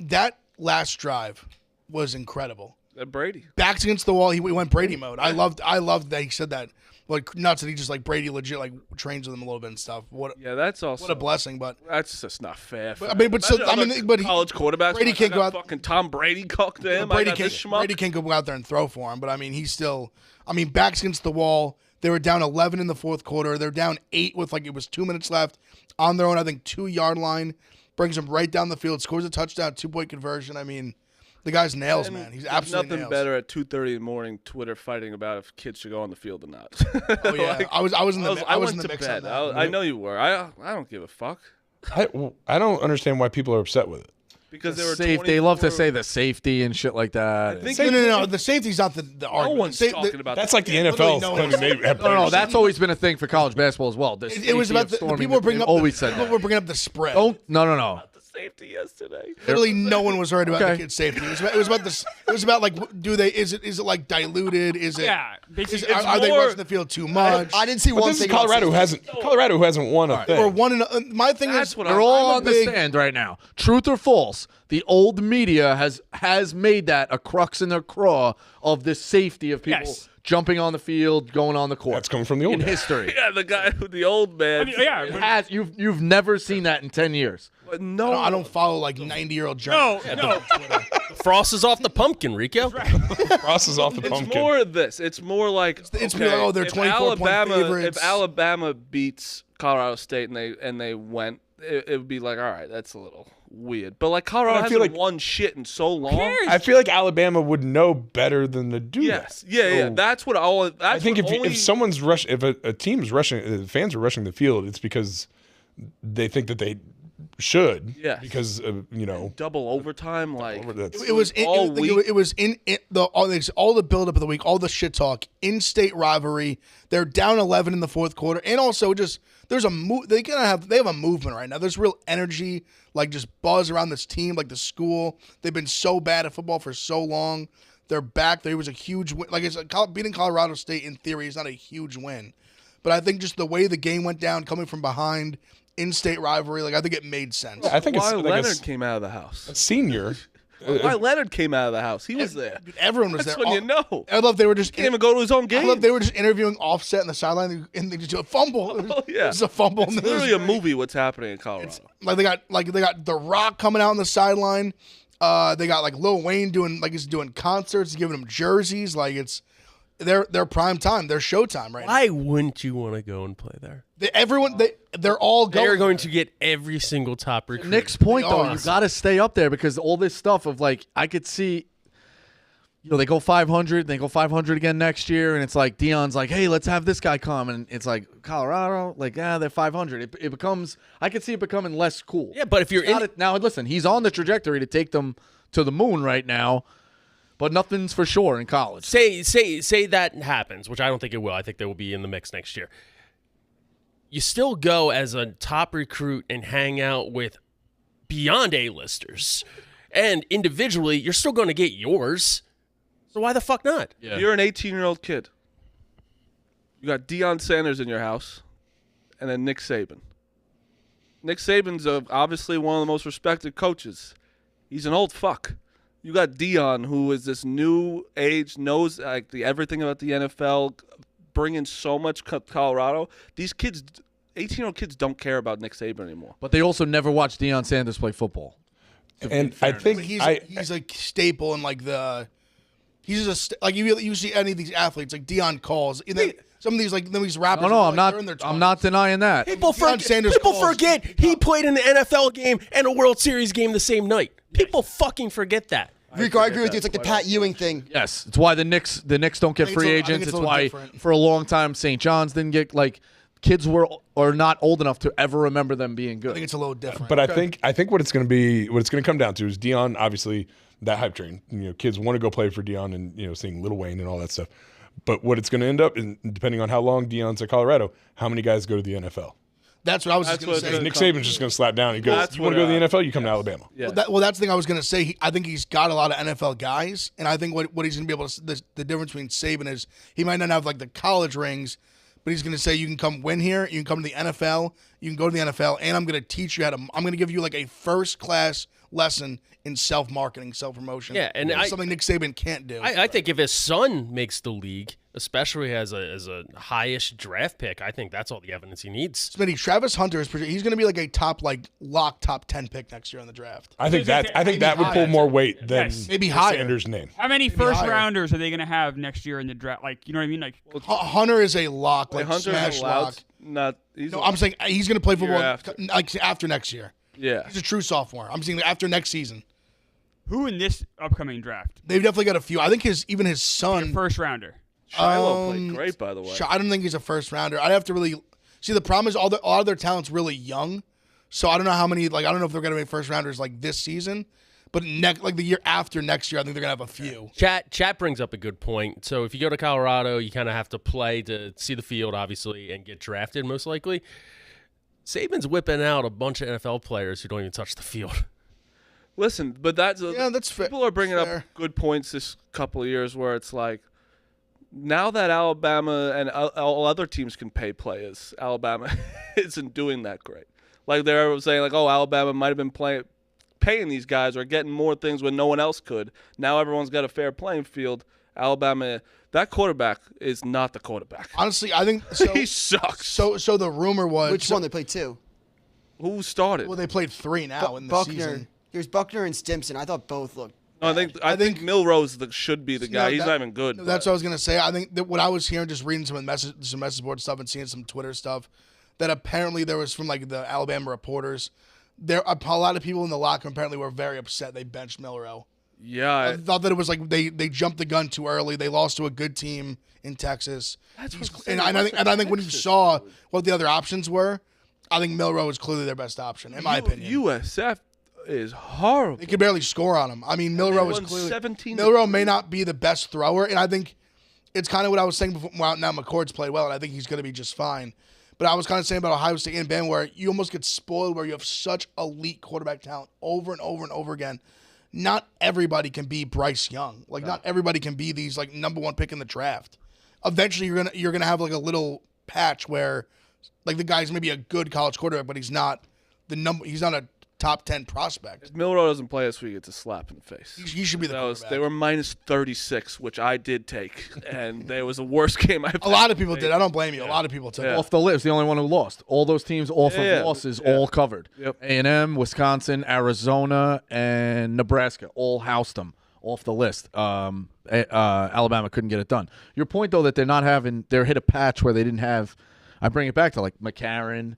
that last drive was incredible. Brady. Backs against the wall. He went Brady mode. I loved that he said that. Like nuts that he just like Brady legit like trains with him a little bit and stuff. Yeah, that's also What a blessing, but That's just not fair. But, I mean, but so- Imagine I mean, other but he- college quarterbacks. Brady like, can't I go got out- Fucking Tom Brady cooked to him. I got this schmuck. Brady can't go out there and throw for him. But I mean, he's still. I mean, backs against the wall. They were down 11 in the fourth quarter. They're down 8 with like it was 2 minutes left on their own. I think 2-yard line brings them right down the field. Scores a touchdown, 2-point conversion. I mean, the guy's nails, man. He's There's absolutely nothing nails. better at 2:30 in the morning. Twitter fighting about if kids should go on the field or not. Oh yeah, Like, I was in the I was in went the to mix bed. on that. I know you were. I don't give a fuck I don't understand why people are upset with it. because there were Safe. They love to 24 say the safety and shit like that. I think No. The safety's not the no argument. one's talking about That's that. like the literally NFL no claiming one- they have No, players. that's always been a thing for college basketball as well. It was about the people were bringing up. Always said people that. were bringing up the spread. Don't. No. safety yesterday. Literally, no one was worried about Okay. the kid's safety. It was about this. It was about like, is it like diluted? Is it? Yeah, basically, Are they more- rushing the field too much? I didn't see But one this is thing about Colorado safety. who hasn't won a thing. Or one in my thing That's is what They're I'm all I'm a on the big- stand right now. Truth or false? The old media has made that a crux in their craw of this safety of people Yes. jumping on the field, going on the court. That's coming from the old in guy. history. Yeah, the guy, the old man. I mean, yeah, It but- has you've never seen that in 10 years. But no, I don't follow like 90-year-old no, Germans. no. Frost is off the pumpkin, Rico. Frost is off the It's pumpkin. more of this. It's more like It's okay, like, oh, they're if 24-point Alabama, favorites. If Alabama beats Colorado State and they went, it would be like, all right, that's a little weird. But like Colorado But I feel hasn't like- won shit in so long. cares? I feel like Alabama would know better than to do Yes, that. yeah. So That's what all. That's I think what only, if someone's if a team's rushing, fans are rushing the field, it's because they think that they should. Yes. Because double overtime, like that's It was in, all week. it was in all the buildup of the week, all the shit talk, in-state rivalry. They're down 11 in the fourth quarter, and also just there's a they have a movement right now. There's real energy, like just buzz around this team, like the school. They've been so bad at football for so long. They're back. There was a huge win. Like beating Colorado State in theory is not a huge win, but I think just the way the game went down, coming from behind, in-state rivalry, like I think it made sense. I think why it's like Leonard came out of the house. a senior. Why Leonard came out of the house? He was there. Dude, everyone was That's there. when you know. I love they were just Can't even go to his own game. I love they were just interviewing Offset in the sideline and they just do a fumble. Oh, yeah. It's a fumble. It's and it was literally a great. movie. What's happening in Colorado? Like they got The Rock coming out on the sideline. They got like Lil Wayne doing concerts, giving them jerseys. Like it's their prime time, their showtime right now. Why wouldn't you want to go and play there? They're all They are going. going to get every single top recruit. Nick's point They though, are. you got to stay up there because all this stuff of like I could see they go 500, they go 500 again next year and it's like Dion's like, "Hey, let's have this guy come." And it's like Colorado, like, they're 500. It becomes I could see it becoming less cool. Yeah, but if you're in, Now listen, he's on the trajectory to take them to the moon right now, but nothing's for sure in college. say that happens, which I don't think it will. I think they will be in the mix next year. You still go as a top recruit and hang out with beyond A-listers. And individually, you're still going to get yours. So why the fuck not? Yeah. You're an 18-year-old kid. You got Deion Sanders in your house, and then Nick Saban. Nick Saban's obviously one of the most respected coaches. He's an old fuck. You got Deion, who is this new age, knows like everything about the NFL, bringing so much Colorado. These kids, 18-year-old kids, don't care about Nick Saban anymore. But they also never watched Deion Sanders play football. And I think He's a staple in like the. He's like you see any of these athletes like Deion calls. And then some of these these rappers. No, like, they're in their I'm not denying that. People Deion Sanders forget calls. he played in the NFL game and a World Series game the same night. People fucking forget that. Rico, I agree with you. It's like the Pat Ewing thing. Yes, it's why the Knicks don't get I think free it's a little- I think agents. it's a It's little why different. for a long time St. John's didn't get like kids are not old enough to ever remember them being I good. think it's a little different. But I think what it's going to come down to is Dion, obviously that hype train. Kids want to go play for Dion and seeing Lil Wayne and all that stuff. But what it's going to end up, and depending on how long Dion's at Colorado, how many guys go to the NFL? that's what I was just That's going what to it's say. Nick Saban's just going to slap down. He goes, That's "You want to what, go to the NFL? You come to Alabama." Yeah. That's the thing I was going to say. I think he's got a lot of NFL guys, and I think what he's going to be able to the difference between Saban is he might not have like the college rings, but he's going to say you can come win here, you can come to the NFL, you can go to the NFL, and I'm going to teach you I'm going to give you like a first class lesson in self-marketing, self-promotion. Yeah, and something Nick Saban can't do. I think if his son makes the league, especially as a high-ish draft pick, I think that's all the evidence he needs. Smitty, Travis Hunter he's going to be like a top 10 pick next year in the draft. I think that would pull higher. more weight than Yes. Maybe higher. Sanders' name. How many higher. first rounders are they going to have next year in the draft? Like, you know what I mean? Like, Hunter is a lock, like Hunter's smash allowed. lock. Not. He's No, I'm saying he's going to play football after. like after next year. yeah. He's a true sophomore. I'm saying after next season. who in this upcoming draft? They've definitely got a few. I think his son. First rounder. Shiloh played great, by the way. I don't think he's a first rounder. I'd have to really see. The problem is all of their talent's really young, so I don't know how many. Like I don't know if they're going to make first rounders like this season, but the year after next year, I think they're going to have a few. Chat brings up a good point. So if you go to Colorado, you kind of have to play to see the field, obviously, and get drafted most likely. Saban's whipping out a bunch of NFL players who don't even touch the field. Listen, but that's fair. people are bringing up Fair. good points this couple of years where it's like, now that Alabama and all other teams can pay players, Alabama isn't doing that great. Like they're saying, like, oh, Alabama might have been paying these guys or getting more things when no one else could. Now everyone's got a fair playing field. Alabama, that quarterback is not the quarterback. Honestly, I think so, He sucks. So the rumor was Which one? They played 2. Who started? Well, they played 3 now in the Buckner. season. Here's Buckner and Stimson. I thought both looked. No, I think Milrose should be the guy. No, He's not even good. No, that's what I was gonna say. I think that what I was hearing, just reading some message board stuff and seeing some Twitter stuff, that apparently there was from like the Alabama reporters. There, a lot of people in the locker room apparently were very upset they benched Milroe. Yeah, I thought that it was like they jumped the gun too early. They lost to a good team in Texas. And I think when you saw what the other options were, I think Milroe is clearly their best option, in my opinion. USF is horrible. They could barely score on him. I mean, Milroe is won clearly 17 Milroe may not be the best thrower, and I think it's kind of what I was saying before. Well, now McCord's played well, and I think he's going to be just fine. But I was kind of saying about Ohio State and Bama, where you almost get spoiled, where you have such elite quarterback talent over and over and over again. Not everybody can be Bryce Young. Like, not everybody can be these like number 1 pick in the draft. Eventually, you're gonna have like a little patch where, like, the guy's maybe a good college quarterback, but he's not He's not a top 10 prospect. If Milroe doesn't play this week, it's a slap in the face. He should be the quarterback. They were minus 36, which I did take, and it was the worst game I've A lot of people did. I don't blame you. A lot of people took it. Off the list, the only one who lost. All those teams off of losses, all covered. Yep. A&M, Wisconsin, Arizona, and Nebraska all housed them off the list. Alabama couldn't get it done. Your point, though, that they're hit a patch where they didn't have. I bring it back to like McCarron.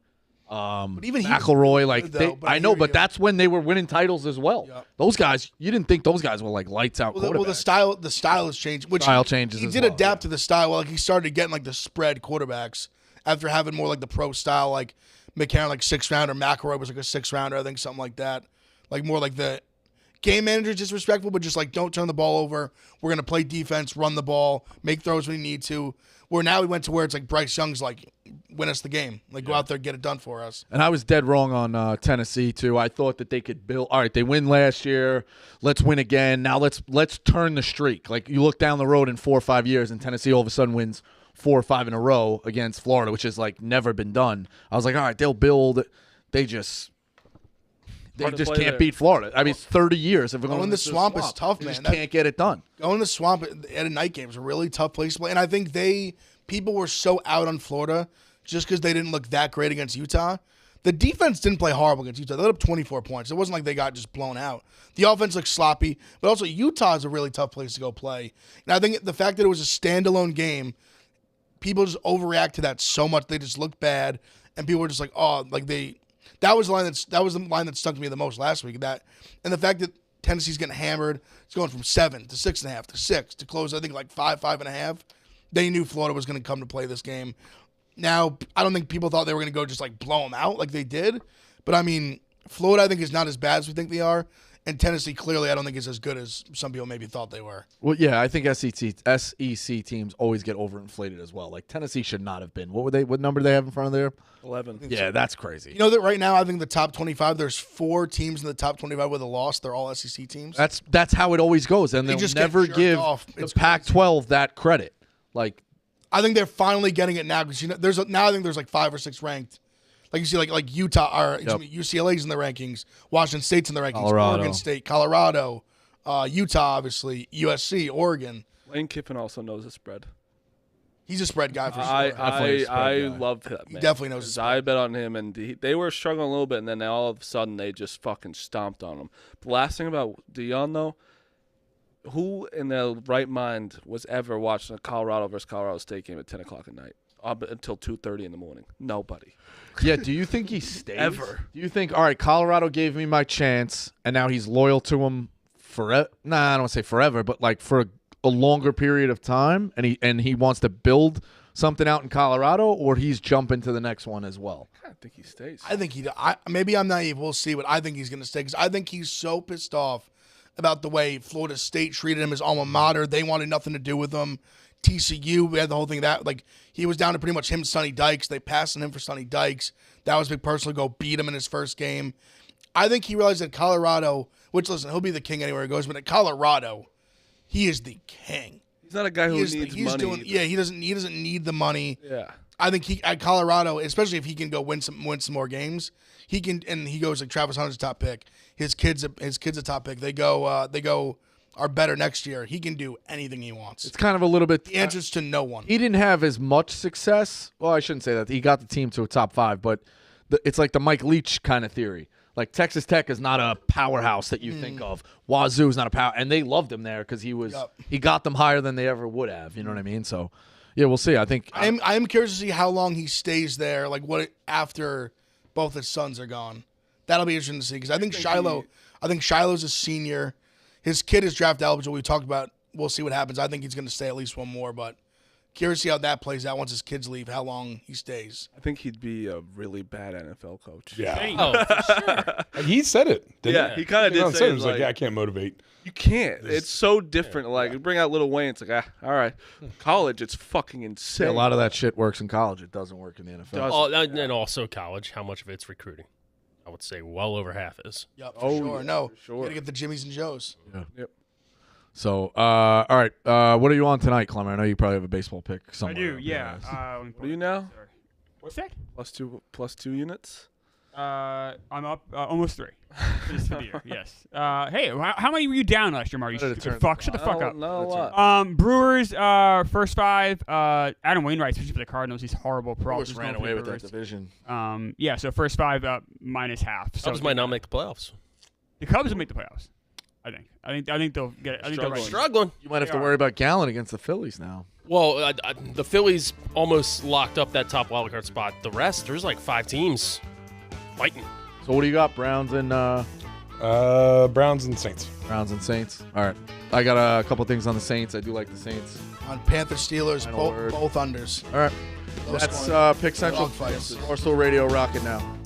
Even he McElroy, was like good, though, but I know, hear but you. that's when they were winning titles as well. Yep. Those guys, you didn't think those guys were like lights out quarterbacks. Well, the style has changed. Which Style changes He as did well, adapt to the style. Like, he started getting like the spread quarterbacks after having more like the pro style, like McCarron, like 6th rounder. McElroy was like a 6th rounder, I think, something like that. Like more like the game manager, disrespectful, but just like don't turn the ball over. We're gonna play defense, run the ball, make throws when we need to. Where now we went to where it's like Bryce Young's like, win us the game. Like, go out there, get it done for us. And I was dead wrong on Tennessee too. I thought that they could build. All right, they win last year. Let's win again. Now let's turn the streak. Like, you look down the road in 4 or 5 years, and Tennessee all of a sudden wins 4 or 5 in a row against Florida, which is like never been done. I was like, all right, they'll build. They just can't there. beat Florida. I mean, it's 30 years. If we're Going going in the swamp is tough, They man. just That- can't get it done. Going in the swamp at a night game is a really tough place to play. And I think people were so out on Florida just because they didn't look that great against Utah. The defense didn't play horrible against Utah. They let up 24 points. It wasn't like they got just blown out. The offense looked sloppy, but also Utah is a really tough place to go play. And I think the fact that it was a standalone game, people just overreact to that so much. They just looked bad, and people were just like, oh, like that was the line that stuck to me the most last week. And the fact that Tennessee's getting hammered, it's going from 7 to 6.5 to 6 to close, I think, like 5.5. They knew Florida was going to come to play this game. Now, I don't think people thought they were going to go just like blow them out like they did. But I mean, Florida, I think, is not as bad as we think they are. And Tennessee, clearly, I don't think is as good as some people maybe thought they were. Well, yeah, I think SEC teams always get overinflated as well. Like, Tennessee should not have been. What number do they have in front of there? 11. Yeah, that's crazy. You know that right now, I think the top 25, there's 4 teams in the top 25 with a loss. They're all SEC teams. That's how it always goes, and They they'll just get never jerked give off. the It's Pac-12 that credit. Like, I think they're finally getting it now because I think there's like 5 or 6 ranked. Like, you see, like Utah or UCLA's in the rankings, Washington State's in the rankings, Colorado. Oregon State, Colorado, Utah, obviously, USC, Oregon. Lane Kiffin also knows the spread. He's a spread guy for sure. Definitely a spread I guy. love that man. definitely knows the 'Cause spread. I bet on him, and they were struggling a little bit, and then all of a sudden they just fucking stomped on him. The last thing about Dion, though, who in their right mind was ever watching a Colorado versus Colorado State game at 10 o'clock at night up until 2:30 in the morning? Nobody. yeah, do you think he stays? Ever. Do you think, all right, Colorado gave me my chance, and now he's loyal to him forever? Nah, I don't want to say forever, but like for a longer period of time, and he wants to build something out in Colorado, or he's jumping to the next one as well? I think he stays. I think maybe I'm naive. We'll see, but I think he's going to stay because I think he's so pissed off about the way Florida State treated him, his alma mater. They wanted nothing to do with him. TCU, we had the whole thing that, like, he was down to pretty much him and Sonny Dykes. They passed on him for Sonny Dykes. That was a big personal go beat him in his first game. I think he realized that Colorado, which, listen, he'll be the king anywhere he goes, but at Colorado, he is the king. He's not a guy who needs money. He doesn't need the money. Yeah. I think at Colorado, especially if he can go win some more games, he can. And he goes like Travis Hunter's top pick. His kid's a top pick. They go are better next year. He can do anything he wants. It's kind of a little bit. The answer's to no one. He didn't have as much success. Well, I shouldn't say that. He got the team to a top 5, but it's like the Mike Leach kind of theory. Like Texas Tech is not a powerhouse that you think of. Wazoo is not a power, and they loved him there because he got them higher than they ever would have. You know what I mean? So, yeah, we'll see. I think I'm curious to see how long he stays there. Like after both his sons are gone. That'll be interesting to see because I think Shiloh's a senior. His kid is draft eligible. We talked about. We'll see what happens. I think he's going to stay at least one more, but curious to see how that plays out once his kids leave. How long he stays. I think he'd be a really bad NFL coach. Yeah. Oh, for sure. He said it. Didn't He kind of did say it. it. Was like, yeah, I can't motivate. You can't. It's so different. Like, you bring out Lil Wayne, it's like, all right. College, it's fucking insane. a lot of that shit works in college. It doesn't work in the NFL. And also college, how much of it's recruiting? I would say well over half is. Yep, for sure. Yeah, No, for sure. You got to get the Jimmys and Joes. Yep. So, all right. What are you on tonight, Clemmer? I know you probably have a baseball pick I somewhere. do, yeah. What are you now? What's that? Plus two units? I'm up almost 3. Just for the year, yes. Hey, how many were you down last year, Marty? How did it turn? Shut the fuck up. No, what? Brewers, first 5. Adam Wainwright, especially for the Cardinals, he's horrible. Brewers ran away with that division. Yeah, so first 5 minus half. So Cubs might not make the playoffs. The Cubs will make the playoffs. I think they'll get it. I think they'll Struggling. You might have to worry about Gallen against the Phillies now. Well, the Phillies almost locked up that top wildcard spot. The rest, there's like 5 teams fighting. So what do you got? Browns and Browns and Saints. Browns and Saints. All right. I got a couple things on the Saints. I do like the Saints. On Panthers, Steelers, Final word. both unders. All right. Low That's scoring. Pick Central. Dog fights. Barstool Radio rocking now.